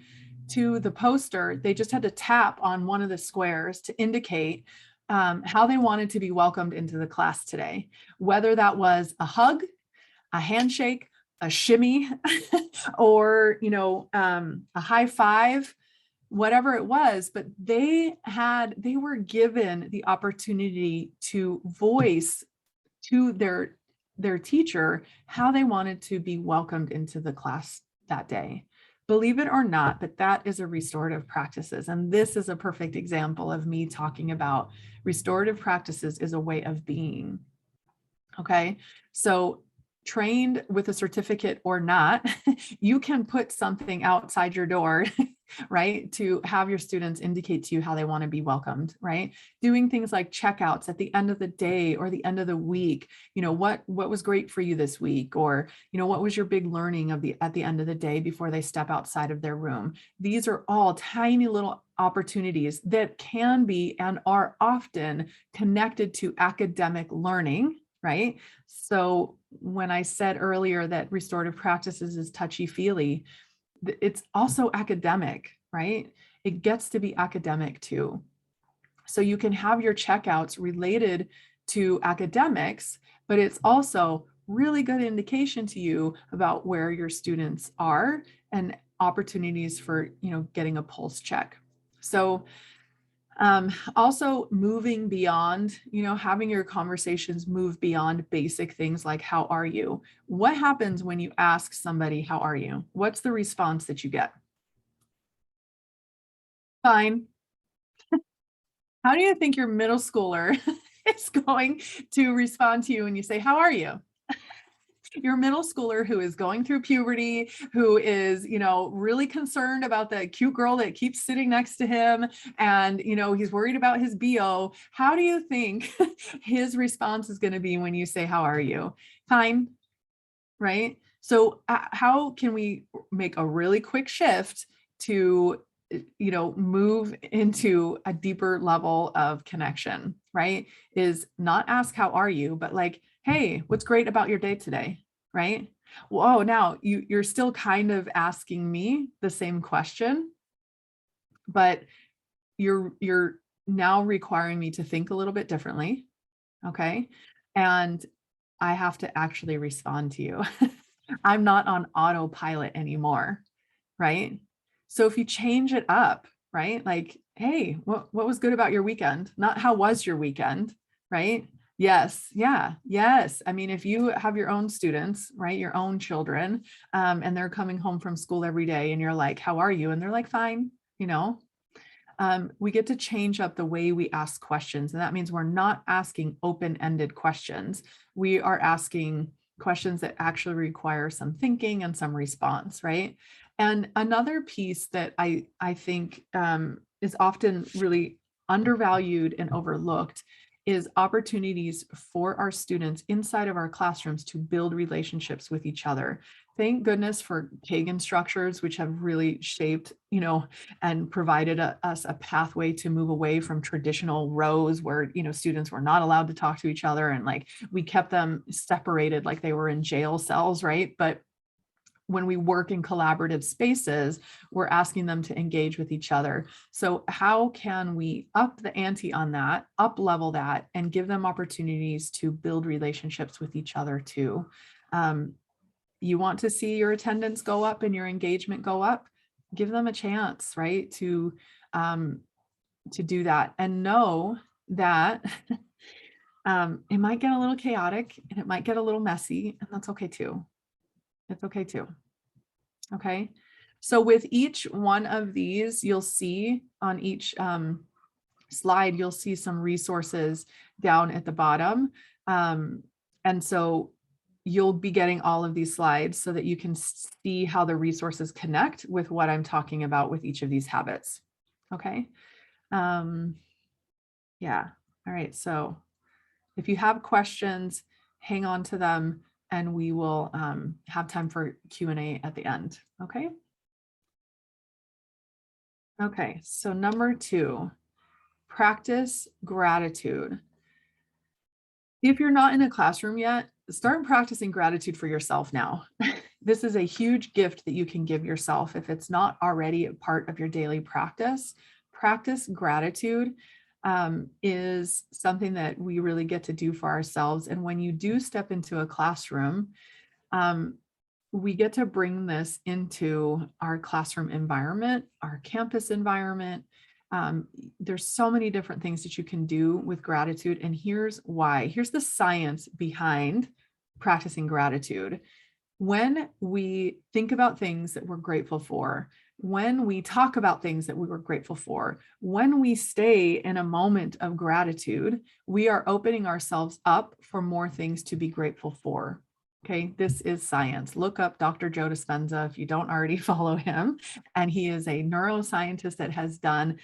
Speaker 2: to the poster, they just had to tap on one of the squares to indicate how they wanted to be welcomed into the class today, whether that was a hug, a handshake, a shimmy, or, a high five, whatever it was, but they were given the opportunity to voice to their teacher how they wanted to be welcomed into the class that day. Believe it or not, but that is a restorative practices. And this is a perfect example of me talking about restorative practices is a way of being. Okay. So trained with a certificate or not, you can put something outside your door, right, to have your students indicate to you how they want to be welcomed, right? Doing things like checkouts at the end of the day or the end of the week, what was great for you this week, or, what was your big learning at the end of the day before they step outside of their room. These are all tiny little opportunities that can be and are often connected to academic learning, right? So when I said earlier that restorative practices is touchy-feely, it's also academic, right? It gets to be academic too. So you can have your checkouts related to academics, but it's also really good indication to you about where your students are and opportunities for, getting a pulse check. So also moving beyond, having your conversations move beyond basic things like, how are you? What happens when you ask somebody, how are you? What's the response that you get? Fine. How do you think your middle schooler is going to respond to you when you say, how are you? Your middle schooler who is going through puberty, who is, really concerned about the cute girl that keeps sitting next to him, and, he's worried about his BO. How do you think his response is going to be when you say, how are you? Fine, right? So how can we make a really quick shift to, move into a deeper level of connection, right? Is not ask, how are you, but like, hey, what's great about your day today, right? Whoa, now you're still kind of asking me the same question, but you're now requiring me to think a little bit differently, okay? And I have to actually respond to you. I'm not on autopilot anymore, right? So if you change it up, right? Like, hey, what was good about your weekend? Not how was your weekend, right? Yes. Yeah. Yes. I mean, if you have your own students, right, your own children, and they're coming home from school every day and you're like, how are you? And they're like, fine, we get to change up the way we ask questions. And that means we're not asking open-ended questions. We are asking questions that actually require some thinking and some response, right? And another piece that I think is often really undervalued and overlooked is opportunities for our students inside of our classrooms to build relationships with each other. Thank goodness for Kagan structures, which have really shaped, and provided us a pathway to move away from traditional rows where, students were not allowed to talk to each other. And like, we kept them separated like they were in jail cells, right? But when we work in collaborative spaces, we're asking them to engage with each other. So how can we up the ante on that, up level that, and give them opportunities to build relationships with each other too? You want to see your attendance go up and your engagement go up, give them a chance, right? To do that, and know that it might get a little chaotic and it might get a little messy, and that's okay too. It's okay too. Okay. So with each one of these, you'll see on each slide, you'll see some resources down at the bottom. And so you'll be getting all of these slides so that you can see how the resources connect with what I'm talking about with each of these habits. Okay. Yeah. All right. So if you have questions, hang on to them, and we will have time for Q&A at the end. Okay. Okay. So number 2, practice gratitude. If you're not in a classroom yet, start practicing gratitude for yourself now. This is a huge gift that you can give yourself. If it's not already a part of your daily practice, practice gratitude is something that we really get to do for ourselves. And when you do step into a classroom, we get to bring this into our classroom environment, our campus environment. There's so many different things that you can do with gratitude. And here's why. Here's the science behind practicing gratitude. When we think about things that we're grateful for, when we talk about things that we were grateful for, when we stay in a moment of gratitude, we are opening ourselves up for more things to be grateful for. Okay, this is science. Look up Dr. Joe Dispenza if you don't already follow him. And he is a neuroscientist that has done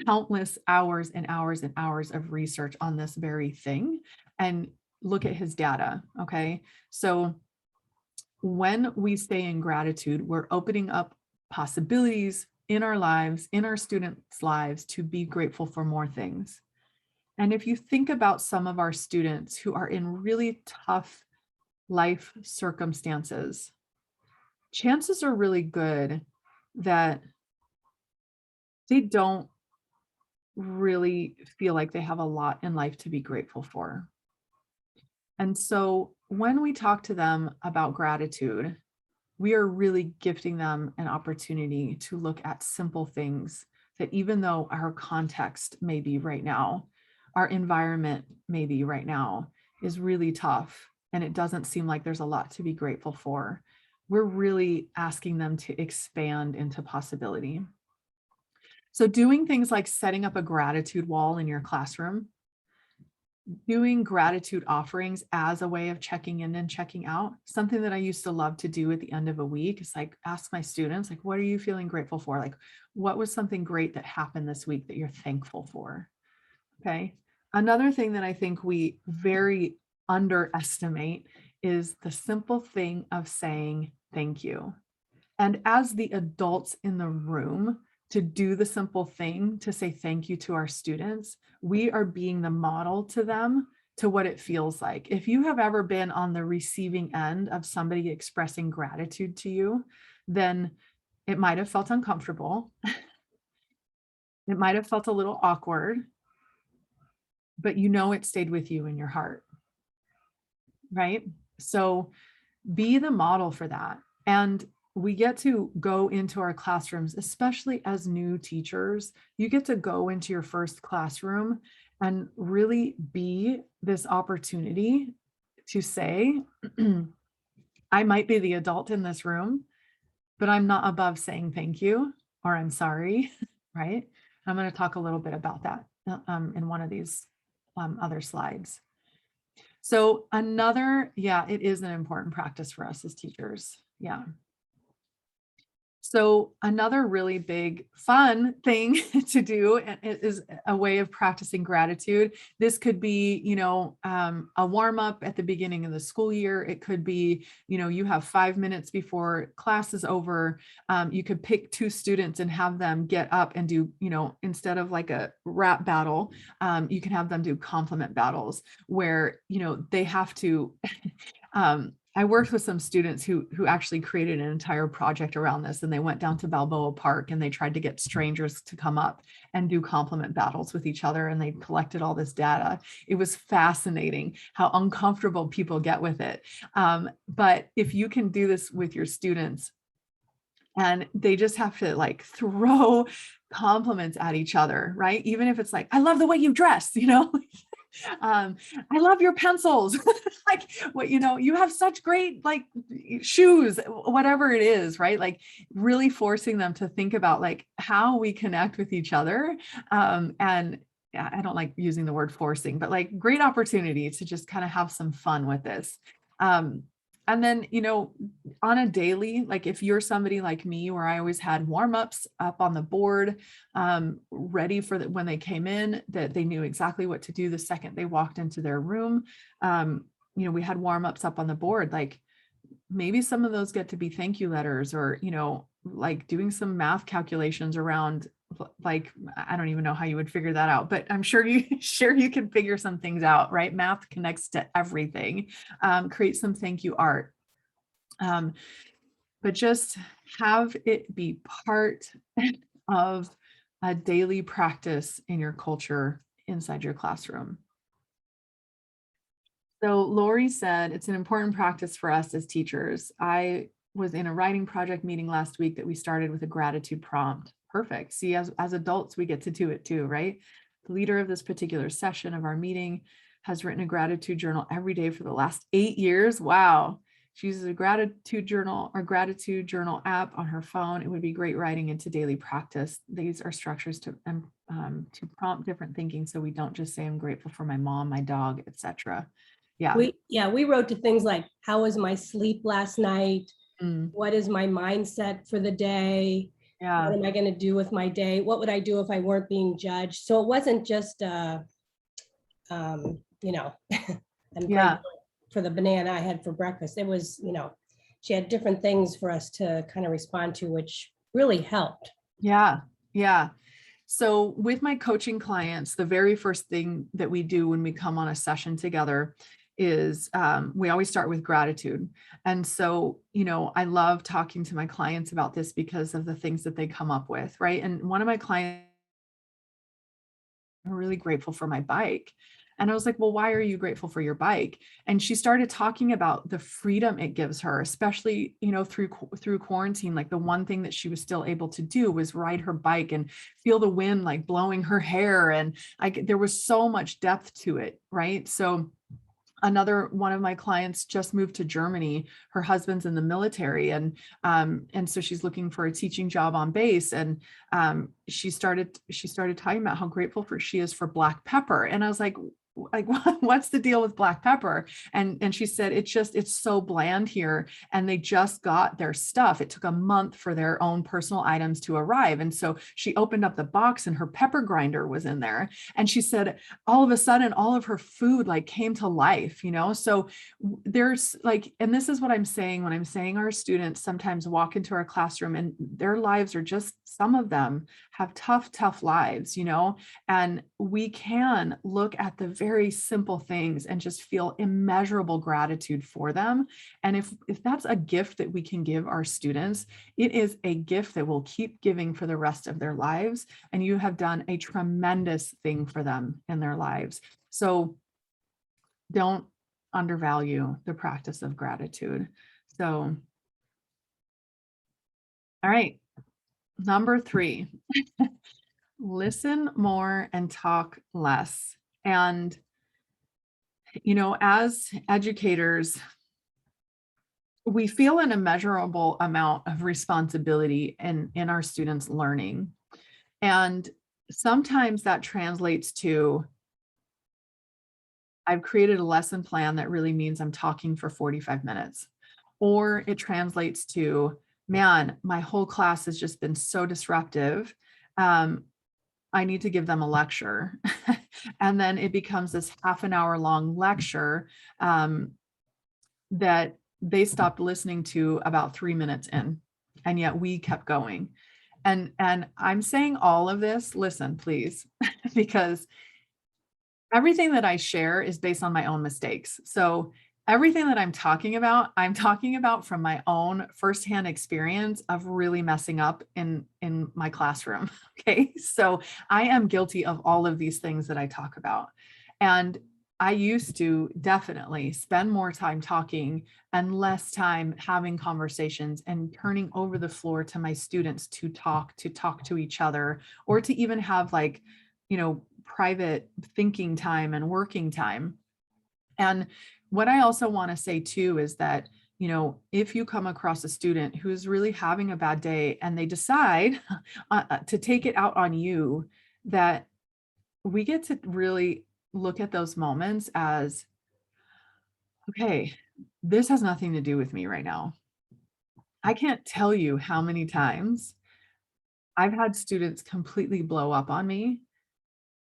Speaker 2: countless hours and hours and hours of research on this very thing. And look at his data. Okay, so when we stay in gratitude, we're opening up possibilities in our lives, in our students' lives, to be grateful for more things. And if you think about some of our students who are in really tough life circumstances, chances are really good that they don't really feel like they have a lot in life to be grateful for. And so when we talk to them about gratitude, we are really gifting them an opportunity to look at simple things that, even though our context may be right now, our environment maybe right now is really tough, and it doesn't seem like there's a lot to be grateful for. We're really asking them to expand into possibility. So doing things like setting up a gratitude wall in your classroom, doing gratitude offerings as a way of checking in and checking out. Something that I used to love to do at the end of a week is like ask my students, like, what are you feeling grateful for? Like, what was something great that happened this week that you're thankful for? Okay. Another thing that I think we very underestimate is the simple thing of saying thank you. And as the adults in the room, to do the simple thing to say thank you to our students, we are being the model to them to what it feels like. If you have ever been on the receiving end of somebody expressing gratitude to you, then it might have felt uncomfortable. It might have felt a little awkward, but it stayed with you in your heart, right? So be the model for that. And we get to go into our classrooms, especially as new teachers. You get to go into your first classroom and really be this opportunity to say, I might be the adult in this room, but I'm not above saying thank you or I'm sorry, right? I'm going to talk a little bit about that in one of these other slides. So it is an important practice for us as teachers. Yeah. So another really big fun thing to do is a way of practicing gratitude. This could be, a warm up at the beginning of the school year. It could be, you have 5 minutes before class is over. You could pick 2 students and have them get up and do, instead of like a rap battle, you can have them do compliment battles where, they have to, I worked with some students who actually created an entire project around this, and they went down to Balboa Park and they tried to get strangers to come up and do compliment battles with each other, and they collected all this data. It was fascinating how uncomfortable people get with it. But if you can do this with your students, and they just have to like throw compliments at each other, right? Even if it's like, I love the way you dress, I love your pencils. Like what, you have such great like shoes, whatever it is, right? Like really forcing them to think about like how we connect with each other. And yeah, I don't like using the word forcing, but like great opportunity to just kind of have some fun with this. And then, on a daily, like if you're somebody like me, where I always had warm-ups up on the board, ready for when they came in, that they knew exactly what to do the second they walked into their room. We had warm-ups up on the board, like maybe some of those get to be thank you letters, or, like doing some math calculations around, like, I don't even know how you would figure that out, but I'm sure you can figure some things out, right? Math connects to everything. Create some thank you art. But just have it be part of a daily practice in your culture inside your classroom. So Lori said, it's an important practice for us as teachers. I was in a writing project meeting last week that we started with a gratitude prompt. Perfect. See, as adults, we get to do it too, right? The leader of this particular session of our meeting has written a gratitude journal every day for the last 8 years. Wow. She uses a gratitude journal app on her phone. It would be great writing into daily practice. These are structures to prompt different thinking, so we don't just say I'm grateful for my mom, my dog, etc. Yeah.
Speaker 3: We wrote to things like, how was my sleep last night?
Speaker 2: Mm,
Speaker 3: What is my mindset for the day?
Speaker 2: yeah.
Speaker 3: What am I going to do with my day? What would I do if I weren't being judged? So it wasn't just, I'm
Speaker 2: Yeah.
Speaker 3: grateful for the banana I had for breakfast. It was, she had different things for us to kind of respond to, which really helped.
Speaker 2: Yeah. Yeah. So with my coaching clients, the very first thing that we do when we come on a session together is we always start with gratitude. And so, I love talking to my clients about this because of the things that they come up with, right? And one of my clients, I'm really grateful for my bike. And I was like, well, why are you grateful for your bike? And she started talking about the freedom it gives her, especially, through quarantine. Like the one thing that she was still able to do was ride her bike and feel the wind like blowing her hair. And there was so much depth to it, right? So another one of my clients just moved to Germany. Her husband's in the military, and so she's looking for a teaching job on base. And she started talking about how grateful she is for black pepper. And I was like, what's the deal with black pepper? And she said, it's so bland here, and they just got their stuff. It took a month for their own personal items to arrive. And so she opened up the box and her pepper grinder was in there. And she said, all of a sudden, all of her food like came to life, so there's like, and this is what I'm saying when I'm saying our students sometimes walk into our classroom and their lives are just, some of them have tough lives, and we can look at the very simple things and just feel immeasurable gratitude for them. And if that's a gift that we can give our students, it is a gift that will keep giving for the rest of their lives. And you have done a tremendous thing for them in their lives. So don't undervalue the practice of gratitude. So, all right. Number 3, listen more and talk less. And, as educators, we feel an immeasurable amount of responsibility in our students' learning. And sometimes that translates to, I've created a lesson plan that really means I'm talking for 45 minutes. Or it translates to, man, my whole class has just been so disruptive. I need to give them a lecture. And then it becomes this half an hour long lecture that they stopped listening to about 3 minutes in, and yet we kept going. And I'm saying all of this, listen, please, because everything that I share is based on my own mistakes. So everything that I'm talking about from my own firsthand experience of really messing up in my classroom. Okay. So I am guilty of all of these things that I talk about. And I used to definitely spend more time talking and less time having conversations and turning over the floor to my students to talk to each other, or to even have like, private thinking time and working time. And what I also want to say too is that, if you come across a student who's really having a bad day and they decide to take it out on you, that we get to really look at those moments as, okay, this has nothing to do with me right now. I can't tell you how many times I've had students completely blow up on me,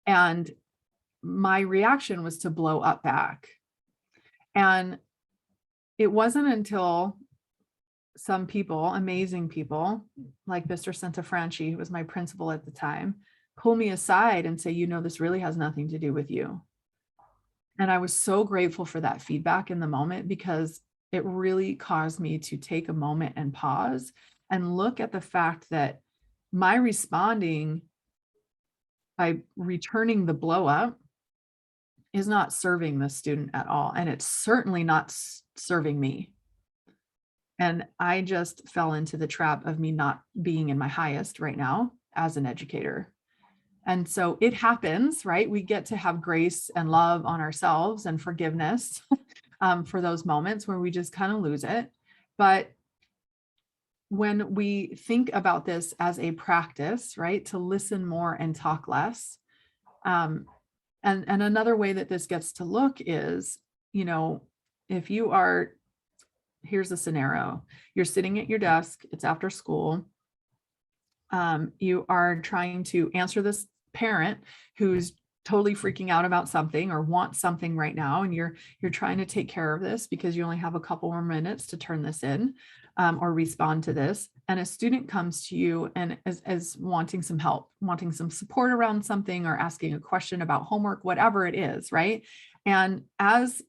Speaker 2: and my reaction was to blow up back. And it wasn't until some people, amazing people, like Mr. Santafranchi, who was my principal at the time, pull me aside and say, this really has nothing to do with you. And I was so grateful for that feedback in the moment, because it really caused me to take a moment and pause and look at the fact that my responding by returning the blow up is not serving the student at all. And it's certainly not serving me. And I just fell into the trap of me not being in my highest right now as an educator. And so it happens, right? We get to have grace and love on ourselves and forgiveness for those moments where we just kind of lose it. But when we think about this as a practice, right, to listen more and talk less, and another way that this gets to look is, if you are, here's a scenario, you're sitting at your desk, it's after school, you are trying to answer this parent who's totally freaking out about something or wants something right now, and you're trying to take care of this because you only have a couple more minutes to turn this in, or respond to this, and a student comes to you and as wanting some help, wanting some support around something, or asking a question about homework, whatever it is, right? And as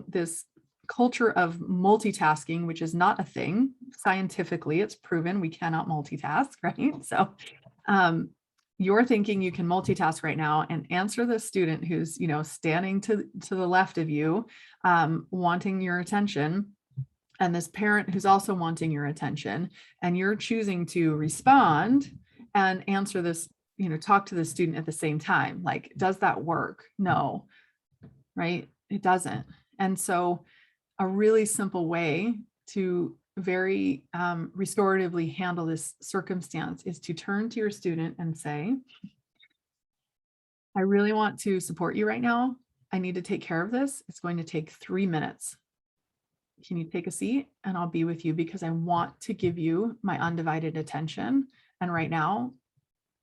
Speaker 2: this culture of multitasking, which is not a thing scientifically, it's proven we cannot multitask, right? So you're thinking you can multitask right now and answer the student who's standing to the left of you, wanting your attention, and this parent who's also wanting your attention, and you're choosing to respond and answer this, talk to the student at the same time. Like, does that work? No, right? It doesn't. And so a really simple way to very restoratively handle this circumstance is to turn to your student and say, I really want to support you right now. I need to take care of this. It's going to take 3 minutes. Can you take a seat? And I'll be with you because I want to give you my undivided attention. And right now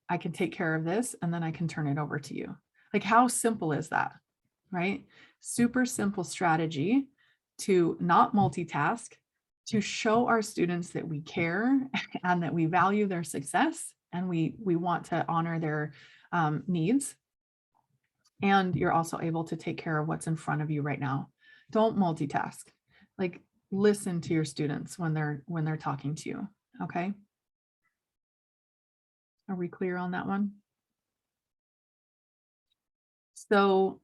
Speaker 2: I can take care of this, and then I can turn it over to you. Like, how simple is that? Right? Super simple strategy to not multitask, to show our students that we care and that we value their success, and we want to honor their needs. And you're also able to take care of what's in front of you right now. Don't multitask. Like, listen to your students when they're talking to you. Okay. Are we clear on that one? So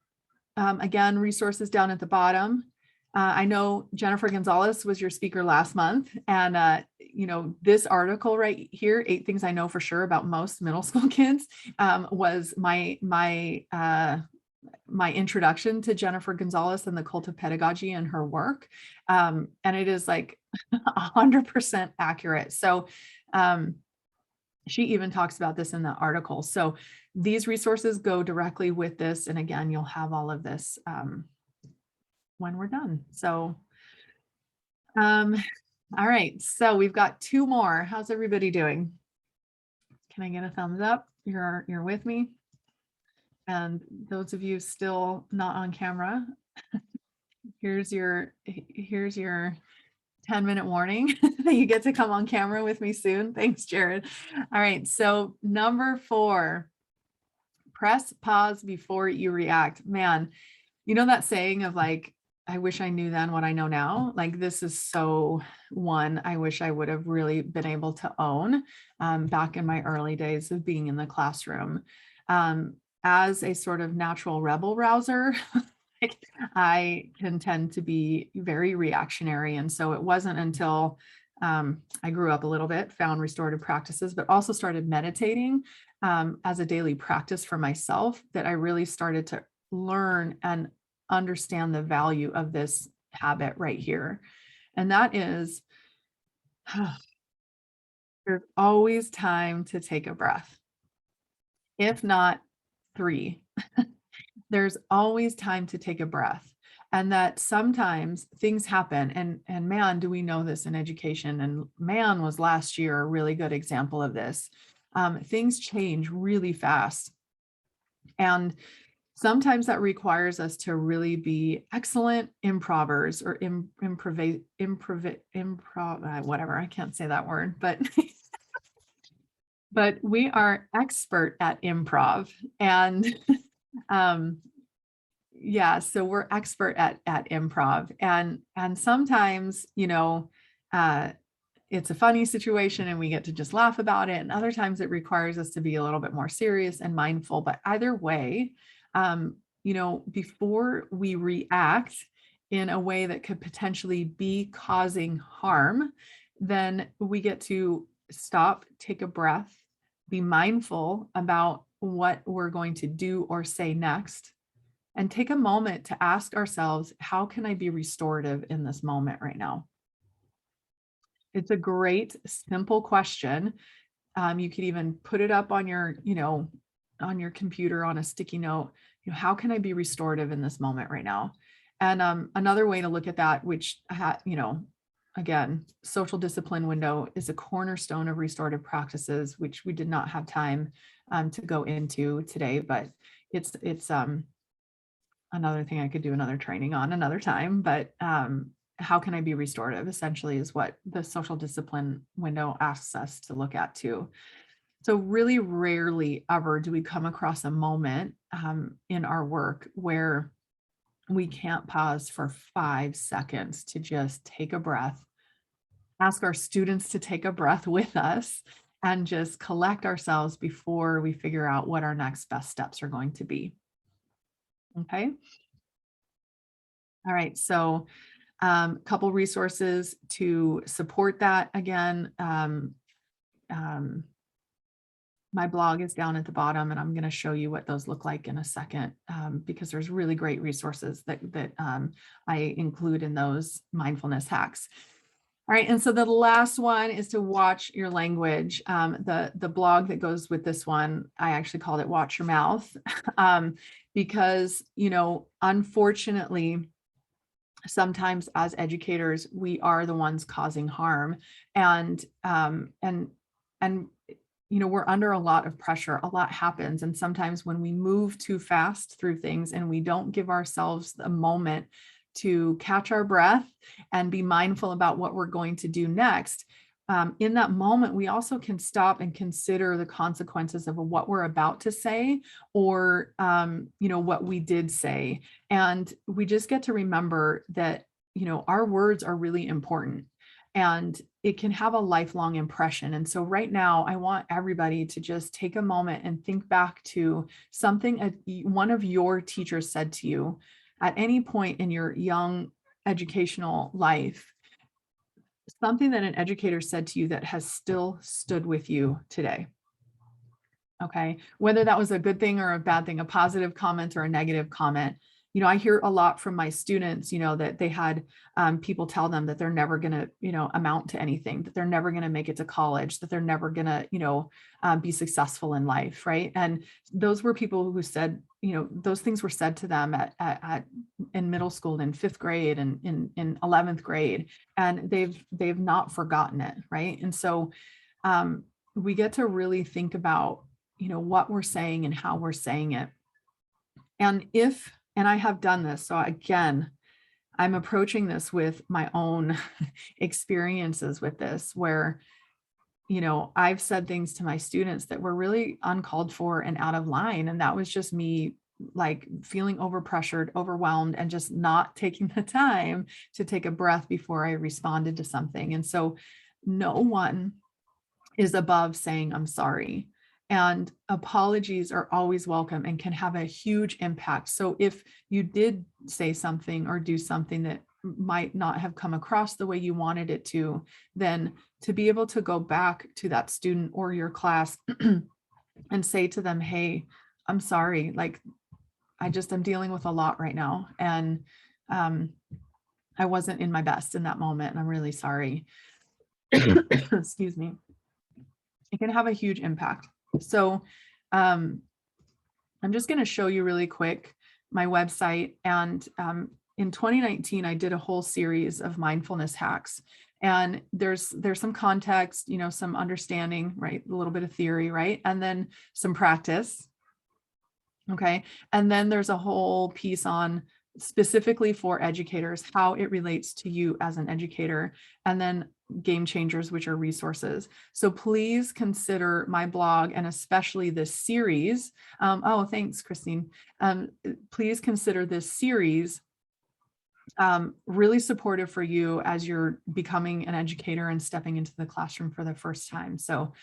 Speaker 2: again, resources down at the bottom. I know Jennifer Gonzalez was your speaker last month, and this article right here, 8 things I know for sure about most middle school kids, was my introduction to Jennifer Gonzalez and the cult of pedagogy and her work, and it is like 100% accurate. So she even talks about this in the article. So these resources go directly with this, and again, you'll have all of this when we're done. So All right, so we've got 2 more. How's everybody doing? Can I get a thumbs up? You're with me? And those of you still not on camera, here's your 10-minute warning that you get to come on camera with me soon. Thanks, Jared. All right, so number 4, press pause before you react. Man, you know that saying of like, I wish I knew then what I know now. Like, this is so one I wish I would have really been able to own back in my early days of being in the classroom. As a sort of natural rebel rouser, like, I can tend to be very reactionary. And so it wasn't until I grew up a little bit, found restorative practices, but also started meditating as a daily practice for myself, that I really started to learn and understand the value of this habit right here. And that is, there's always time to take a breath, if not 3. There's always time to take a breath. And that sometimes things happen, and man, do we know this in education, and man, was last year a really good example of this. Things change really fast. And sometimes that requires us to really be excellent improvers or whatever. I can't say that word, but but we are expert at improv. And yeah, so we're expert at improv. And sometimes, it's a funny situation and we get to just laugh about it. And other times it requires us to be a little bit more serious and mindful. But either way, before we react in a way that could potentially be causing harm, then we get to stop, take a breath, be mindful about what we're going to do or say next, and take a moment to ask ourselves, how can I be restorative in this moment right now? It's a great, simple question. You could even put it up on your, on your computer on a sticky note. How can I be restorative in this moment right now? And another way to look at that, which, again, social discipline window is a cornerstone of restorative practices, which we did not have time to go into today, but it's another thing I could do another training on another time. But how can I be restorative essentially is what the social discipline window asks us to look at too. So really rarely ever do we come across a moment in our work where we can't pause for 5 seconds to just take a breath, ask our students to take a breath with us, and just collect ourselves before we figure out what our next best steps are going to be. Okay. All right. So couple resources to support that. Again, my blog is down at the bottom, and I'm going to show you what those look like in a second, because there's really great resources that I include in those mindfulness hacks. All right, and so the last one is to watch your language. The blog that goes with this one, I actually called it "Watch Your Mouth," because unfortunately, sometimes as educators, we are the ones causing harm, and we're under a lot of pressure. A lot happens, and sometimes when we move too fast through things and we don't give ourselves a moment to catch our breath and be mindful about what we're going to do next, in that moment, we also can stop and consider the consequences of what we're about to say, or what we did say. And we just get to remember that our words are really important, and it can have a lifelong impression. And so right now, I want everybody to just take a moment and think back to something one of your teachers said to you at any point in your young educational life, something that an educator said to you that has still stood with you today. Okay, whether that was a good thing or a bad thing, a positive comment or a negative comment, you know, I hear a lot from my students, you know, that they had people tell them that they're never going to, you know, amount to anything, that they're never going to make it to college, that they're never going to, you know, be successful in life. Right. And those were people who said, you know, those things were said to them in middle school, in 5th grade and in 11th grade, and they've not forgotten it. Right. And so we get to really think about, you know, what we're saying and how we're saying it. And I have done this. So again, I'm approaching this with my own experiences with this, where, you know, I've said things to my students that were really uncalled for and out of line. And that was just me like feeling overpressured, overwhelmed, and just not taking the time to take a breath before I responded to something. And so no one is above saying, I'm sorry. And apologies are always welcome and can have a huge impact. So if you did say something or do something that might not have come across the way you wanted it to, then to be able to go back to that student or your class and say to them, hey, I'm sorry, like I'm dealing with a lot right now. And I wasn't in my best in that moment. And I'm really sorry. Excuse me. It can have a huge impact. So I'm just going to show you really quick my website. And in 2019, I did a whole series of mindfulness hacks. And there's some context, you know, some understanding, right? A little bit of theory, right? And then some practice. Okay. And then there's a whole piece on specifically for educators, how it relates to you as an educator, and then game changers, which are resources. So please consider my blog and especially this series. Oh, thanks, Christine. Please consider this series really supportive for you as you're becoming an educator and stepping into the classroom for the first time. So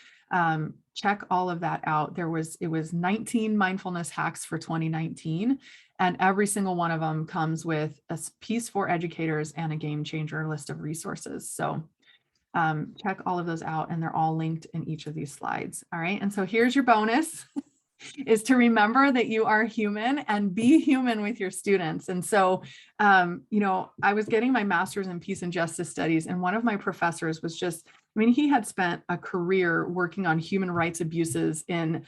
Speaker 2: check all of that out. It was 19 mindfulness hacks for 2019, and every single one of them comes with a piece for educators and a game changer list of resources. So check all of those out, and they're all linked in each of these slides. All right. And so here's your bonus. Is to remember that you are human and be human with your students. And so, you know, I was getting my master's in peace and justice studies, and one of my professors was just, I mean, he had spent a career working on human rights abuses in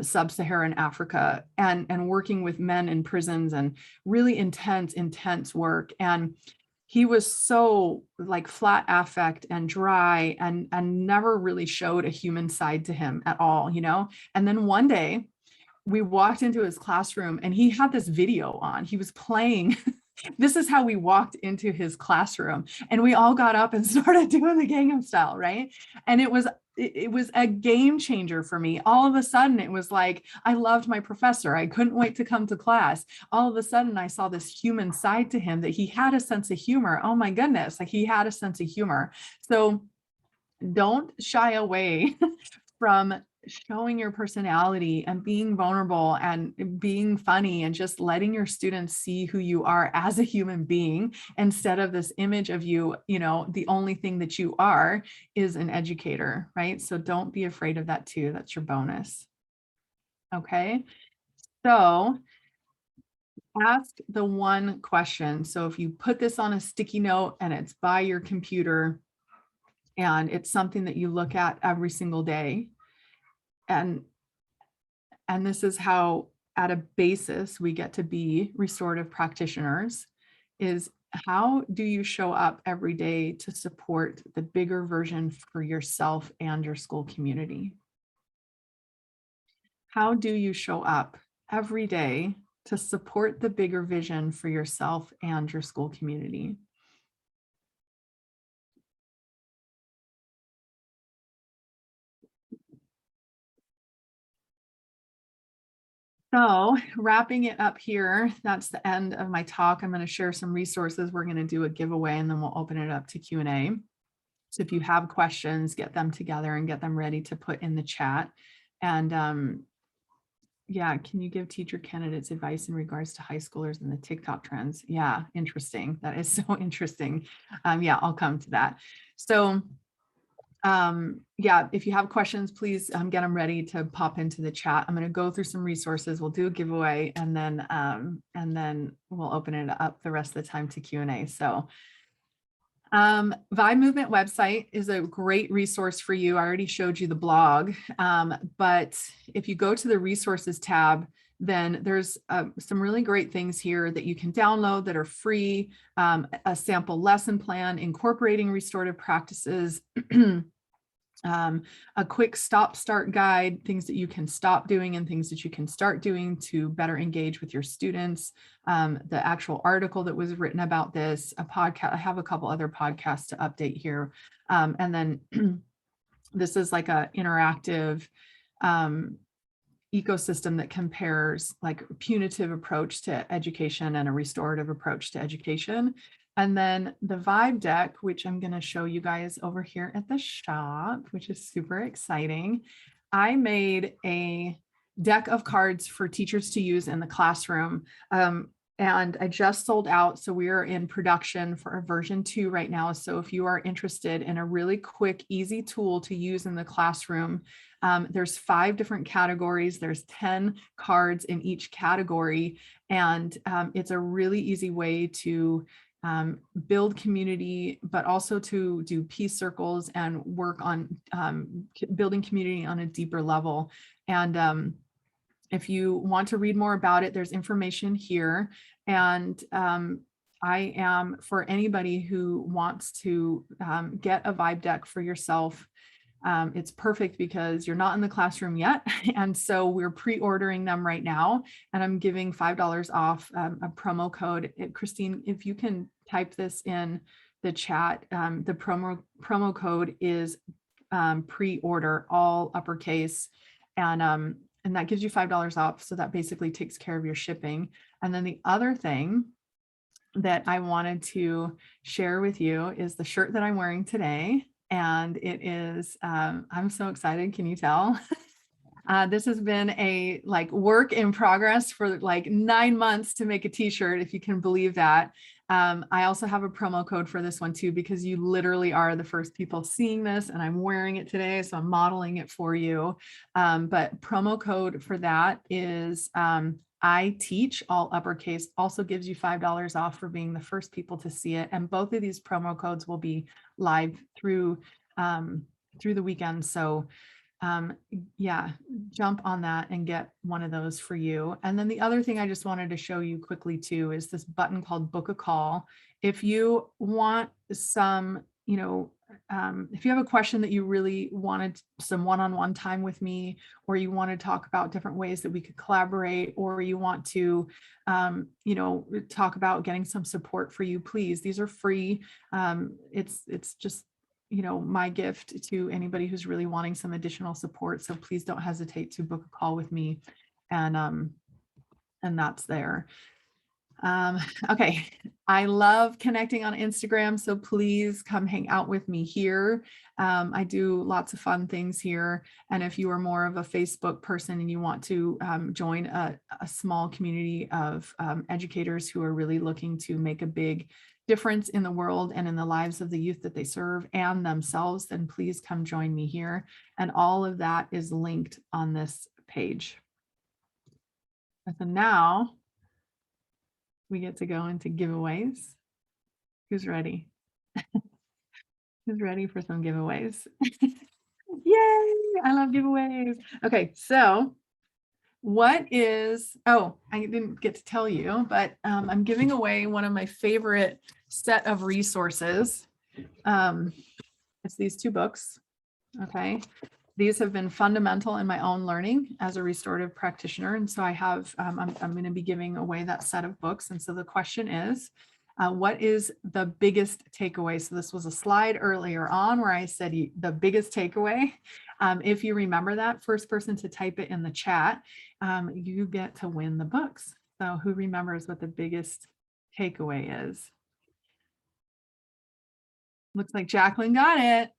Speaker 2: sub-Saharan Africa and working with men in prisons, and really intense work. And he was so like flat affect and dry and never really showed a human side to him at all, you know? And then one day we walked into his classroom and he had this video on. He was playing. This is how we walked into his classroom, and we all got up and started doing the Gangnam Style, right? And it was a game changer for me. All of a sudden, it was like, I loved my professor. I couldn't wait to come to class. All of a sudden, I saw this human side to him, that he had a sense of humor. Oh my goodness, like he had a sense of humor. So don't shy away from showing your personality and being vulnerable and being funny and just letting your students see who you are as a human being, instead of this image of you, you know, the only thing that you are is an educator, right? So don't be afraid of that too. That's your bonus. Okay. So ask the one question. So if you put this on a sticky note and it's by your computer and it's something that you look at every single day, and this is how at a basis we get to be restorative practitioners, is how do you show up every day to support the bigger version for yourself and your school community? How do you show up every day to support the bigger vision for yourself and your school community? So wrapping it up here, that's the end of my talk. I'm going to share some resources. We're going to do a giveaway, and then we'll open it up to Q&A. So if you have questions, get them together and get them ready to put in the chat. And yeah, can you give teacher candidates advice in regards to high schoolers and the TikTok trends? Yeah, interesting. That is so interesting. Yeah, I'll come to that. So Yeah, if you have questions, please get them ready to pop into the chat. I'm going to go through some resources. We'll do a giveaway, and then we'll open it up the rest of the time to Q&A. So Vibe Movement website is a great resource for you. I already showed you the blog, but if you go to the resources tab, then there's some really great things here that you can download that are free. A sample lesson plan incorporating restorative practices, a quick stop-start guide, things that you can stop doing and things that you can start doing to better engage with your students. The actual article that was written about this, a podcast. I have a couple other podcasts to update here. And then this is like a interactive ecosystem that compares like a punitive approach to education and a restorative approach to education. And then the Vibe deck, which I'm going to show you guys over here at the shop, which is super exciting. I made a deck of cards for teachers to use in the classroom. And I just sold out. So we are in production for a version 2 right now. So if you are interested in a really quick, easy tool to use in the classroom, there's 5 different categories. There's 10 cards in each category. And it's a really easy way to build community, but also to do peace circles and work on building community on a deeper level. And if you want to read more about it, there's information here. And I am, for anybody who wants to get a Vibe deck for yourself, it's perfect because you're not in the classroom yet. And so we're pre-ordering them right now. And I'm giving $5 off a promo code. Christine, if you can type this in the chat, the promo code is pre-order, all uppercase. And that gives you $5 off. So that basically takes care of your shipping. And then the other thing that I wanted to share with you is the shirt that I'm wearing today. And it is, I'm so excited. Can you tell? This has been a work in progress for 9 months to make a t-shirt, if you can believe that. I also have a promo code for this one too, because you literally are the first people seeing this and I'm wearing it today. So I'm modeling it for you. But promo code for that is I teach, all uppercase, also gives you $5 off for being the first people to see it. And both of these promo codes will be live through the weekend. So yeah, jump on that and get one of those for you. And then the other thing I just wanted to show you quickly too is this button called Book a Call. If you want some, if you have a question that you really wanted some one-on-one time with me, or you want to talk about different ways that we could collaborate, or you want to, talk about getting some support for you, please, these are free. It's just, my gift to anybody who's really wanting some additional support. So please don't hesitate to book a call with me. And that's there. Okay. I love connecting on Instagram. So please come hang out with me here. I do lots of fun things here. And if you are more of a Facebook person and you want to join a small community of educators who are really looking to make a big difference in the world and in the lives of the youth that they serve and themselves, then please come join me here. And all of that is linked on this page. So now we get to go into giveaways. Who's ready? Who's ready for some giveaways? Yay! I love giveaways. Okay, so what is, I didn't get to tell you, but I'm giving away one of my favorite set of resources. It's these 2 books. Okay. These have been fundamental in my own learning as a restorative practitioner. And so I have, I'm going to be giving away that set of books. And so the question is, what is the biggest takeaway? So this was a slide earlier on where I said the biggest takeaway. If you remember that, first person to type it in the chat, you get to win the books. So who remembers what the biggest takeaway is? Looks like Jacqueline got it.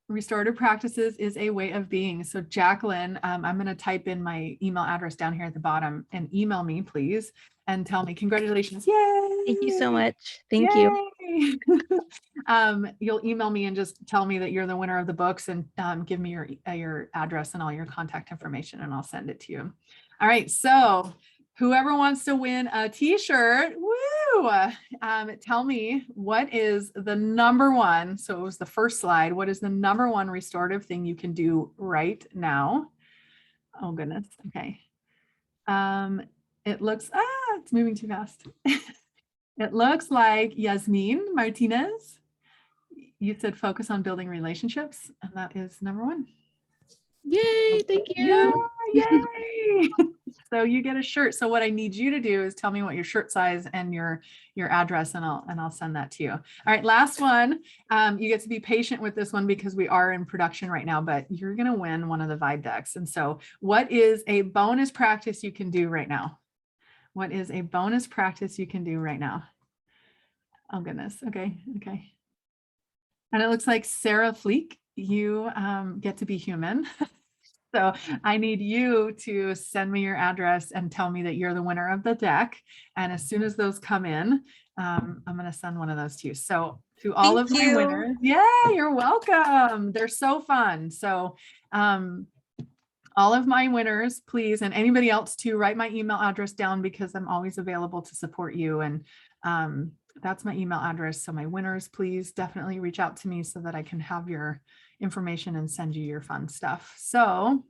Speaker 2: Restorative practices is a way of being. So Jacqueline, I'm going to type in my email address down here at the bottom and email me, please, and tell me congratulations. Yay!
Speaker 5: Thank you so much. Thank you.
Speaker 2: yay. You'll email me and just tell me that you're the winner of the books, and give me your address and all your contact information, and I'll send it to you. All right, so whoever wants to win a t-shirt, woo, tell me what is the number one, so it was the first slide, what is the number one restorative thing you can do right now? Oh goodness, okay. It looks, it's moving too fast. It looks like Yasmin Martinez, you said focus on building relationships, and that is number one.
Speaker 5: Yay, thank
Speaker 2: Yeah,
Speaker 5: you.
Speaker 2: yay. So you get a shirt. So what I need you to do is tell me what your shirt size and your address, and I'll send that to you. All right, last one. You get to be patient with this one because we are in production right now, but you're going to win one of the Vibe decks. And so what is a bonus practice you can do right now? What is a bonus practice you can do right now? Oh goodness. Okay. Okay. And it looks like Sarah Fleek, you get to be human. So I need you to send me your address and tell me that you're the winner of the deck. And as soon as those come in, I'm going to send one of those to you. So to all of my winners, yeah, you're welcome. They're so fun. So all of my winners, please, and anybody else too, write my email address down because I'm always available to support you. And that's my email address. So my winners, please definitely reach out to me so that I can have your information and send you your fun stuff. So, all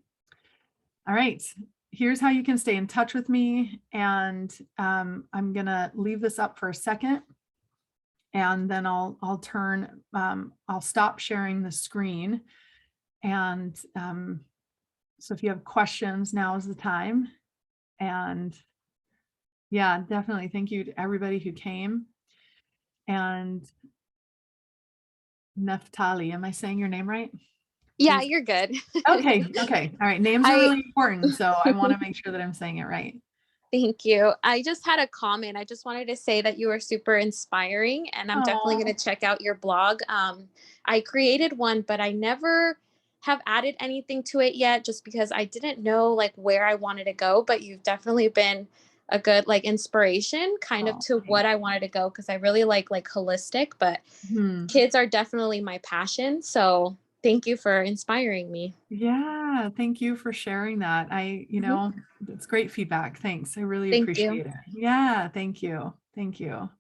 Speaker 2: right, here's how you can stay in touch with me. And I'm gonna leave this up for a second, and then I'll stop sharing the screen. And so if you have questions, now is the time. And yeah, definitely thank you to everybody who came. And Neftali, am I saying your name right?
Speaker 6: Yeah, you're good.
Speaker 2: Okay. Okay. All right. Names are really important. So I want to make sure that I'm saying it right.
Speaker 6: Thank you. I just had a comment. I just wanted to say that you were super inspiring, and I'm definitely going to check out your blog. I created one, but I never have added anything to it yet just because I didn't know like where I wanted to go, but you've definitely been a good like inspiration kind of to what I wanted to go, because I really like holistic, but kids are definitely my passion. So thank you for inspiring me.
Speaker 2: Yeah, thank you for sharing that. It's great feedback. Thanks. I really appreciate it. Yeah, thank you. Thank you.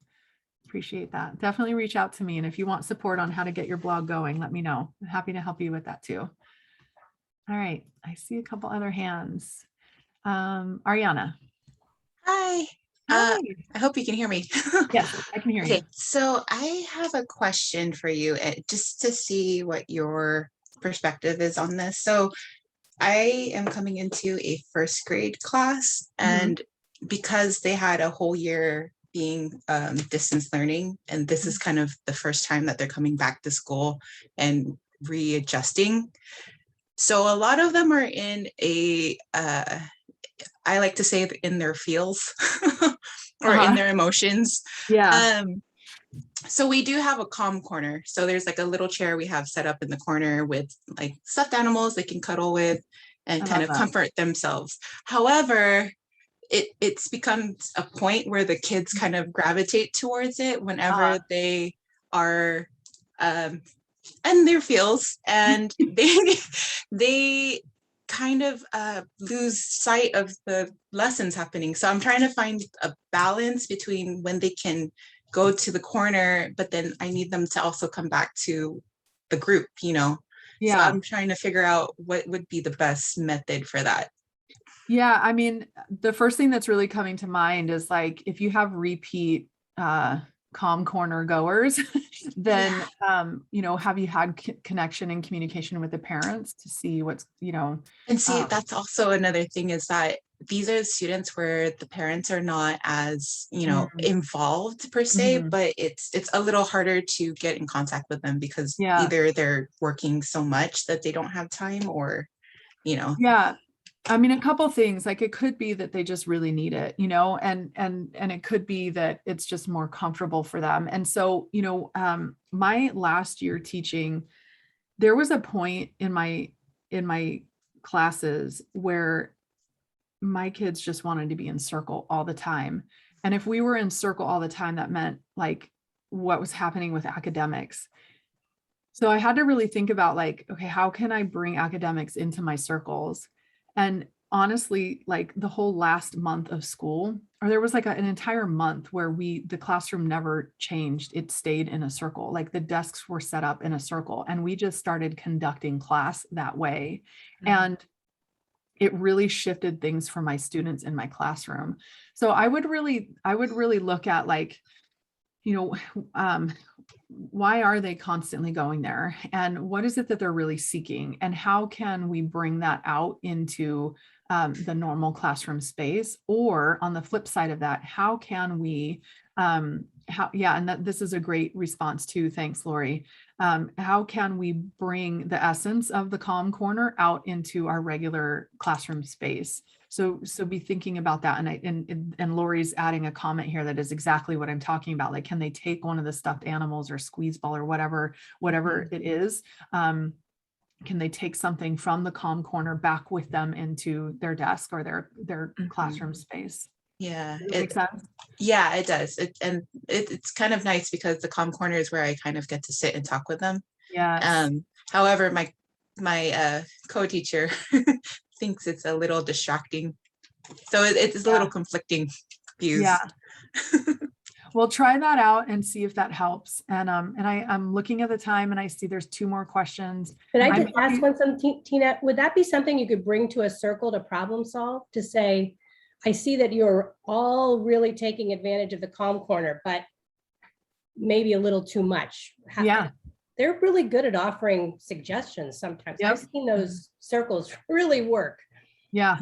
Speaker 2: Appreciate that. Definitely reach out to me. And if you want support on how to get your blog going, let me know. I'm happy to help you with that too. All right. I see a couple other hands. Ariana.
Speaker 7: Hi.
Speaker 2: Hi.
Speaker 7: I hope you can hear me.
Speaker 2: Yes, I can hear you.
Speaker 7: Okay, so I have a question for you, just to see what your perspective is on this. So I am coming into a first grade class, and because they had a whole year being distance learning, and this is kind of the first time that they're coming back to school and readjusting. So a lot of them are in a I like to say in their feels or in their emotions.
Speaker 2: Yeah.
Speaker 7: So we do have a calm corner. So there's like a little chair we have set up in the corner with like stuffed animals they can cuddle with and kind of comfort themselves. However, it's become a point where the kids kind of gravitate towards it whenever they are in their feels, and they kind of lose sight of the lessons happening. So I'm trying to find a balance between when they can go to the corner, but then I need them to also come back to the group, Yeah. So I'm trying to figure out what would be the best method for that.
Speaker 2: Yeah. I mean, the first thing that's really coming to mind is like, if you have repeat calm corner goers, then, have you had connection and communication with the parents to see what's,
Speaker 7: And see, that's also another thing, is that these are students where the parents are not as, involved per se, but it's a little harder to get in contact with them because either they're working so much that they don't have time, or,
Speaker 2: Yeah. I mean, a couple things, like it could be that they just really need it, and it could be that it's just more comfortable for them. And so, my last year teaching, there was a point in my classes where my kids just wanted to be in circle all the time. And if we were in circle all the time, that meant like what was happening with academics. So I had to really think about like, okay, how can I bring academics into my circles? And honestly, like the whole last month of school, or there was like an entire month where the classroom never changed. It stayed in a circle. Like the desks were set up in a circle and we just started conducting class that way. And it really shifted things for my students in my classroom. So I would really look at like, why are they constantly going there? And what is it that they're really seeking? And how can we bring that out into the normal classroom space? Or on the flip side of that, how can we, and this is a great response too. Thanks, Lori. How can we bring the essence of the Calm Corner out into our regular classroom space? So be thinking about that. And Lori's adding a comment here that is exactly what I'm talking about. Like, can they take one of the stuffed animals or squeeze ball or whatever it is? Can they take something from the Calm Corner back with them into their desk or their classroom space?
Speaker 7: Yeah,
Speaker 2: Does that make sense?
Speaker 7: Yeah, it does. It's kind of nice because the Calm Corner is where I kind of get to sit and talk with them.
Speaker 2: Yes.
Speaker 7: However, my co-teacher thinks it's a little distracting. So it's a little conflicting views.
Speaker 2: Yeah. Well, try that out and see if that helps. And I'm looking at the time and I see there's 2 more questions.
Speaker 3: Could I just ask one, Tina, would that be something you could bring to a circle to problem solve, to say, I see that you're all really taking advantage of the Calm Corner, but maybe a little too much.
Speaker 2: Yeah.
Speaker 3: They're really good at offering suggestions sometimes.
Speaker 2: Yep.
Speaker 3: I've seen those circles really work.
Speaker 2: Yeah,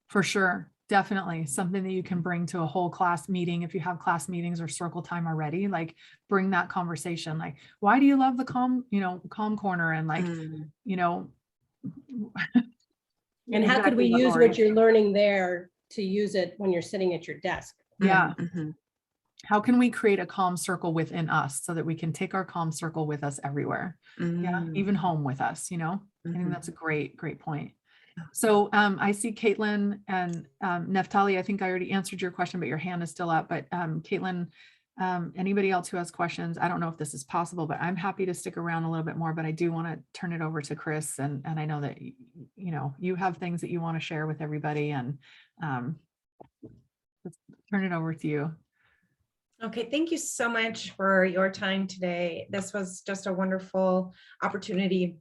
Speaker 2: for sure. Definitely something that you can bring to a whole class meeting. If you have class meetings or circle time already, like bring that conversation. Like, why do you love the Calm Corner? And like,
Speaker 3: and how could we use what you're learning there to use it when you're sitting at your desk?
Speaker 2: Yeah. How can we create a calm circle within us so that we can take our calm circle with us everywhere? Yeah, even home with us, I think that's a great point. So I see Caitlin and Neftali, I think I already answered your question, but your hand is still up. But Caitlin, anybody else who has questions, I don't know if this is possible, but I'm happy to stick around a little bit more, but I do want to turn it over to Chris. And I know that, you have things that you want to share with everybody, and let's turn it over to you.
Speaker 1: Okay, thank you so much for your time today. This was just a wonderful opportunity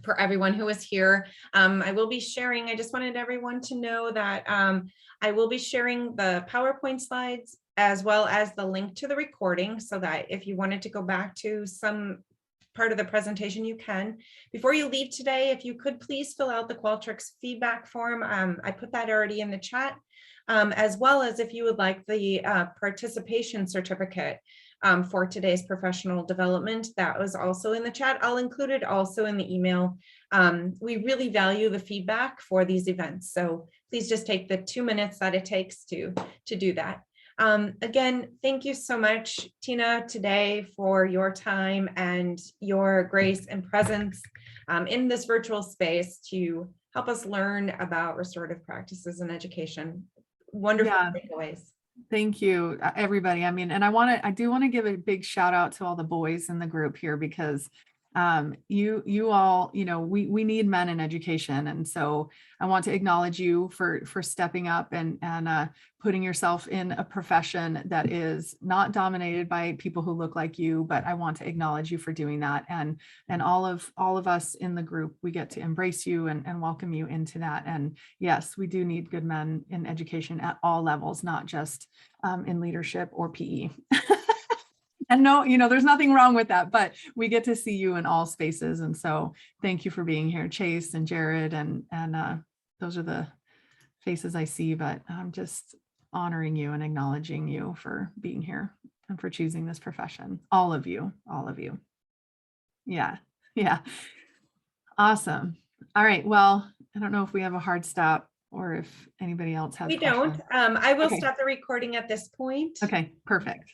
Speaker 1: for everyone who was here. I will be sharing, I just wanted everyone to know that I will be sharing the PowerPoint slides as well as the link to the recording, so that if you wanted to go back to some part of the presentation, you can. Before you leave today, if you could please fill out the Qualtrics feedback form. I put that already in the chat. As well as if you would like the participation certificate for today's professional development, that was also in the chat. I'll include it also in the email. We really value the feedback for these events, so please just take the 2 minutes that it takes to do that. Again, thank you so much, Tina, today for your time and your grace and presence in this virtual space to help us learn about restorative practices in education. Wonderful takeaways.
Speaker 2: Thank you, everybody. I mean, and I do want to give a big shout out to all the boys in the group here, because you all, we need men in education. And so I want to acknowledge you for stepping up and putting yourself in a profession that is not dominated by people who look like you, but I want to acknowledge you for doing that. And all of us in the group, we get to embrace you and welcome you into that. And yes, we do need good men in education at all levels, not just in leadership or PE. And no, there's nothing wrong with that, but we get to see you in all spaces. And so thank you for being here, Chase and Jared, and those are the faces I see, but I'm just honoring you and acknowledging you for being here and for choosing this profession. All of you. Yeah. Awesome. All right. Well, I don't know if we have a hard stop or if anybody else has
Speaker 1: We
Speaker 2: questions.
Speaker 1: don't. I will stop the recording at this point.
Speaker 2: Okay, perfect.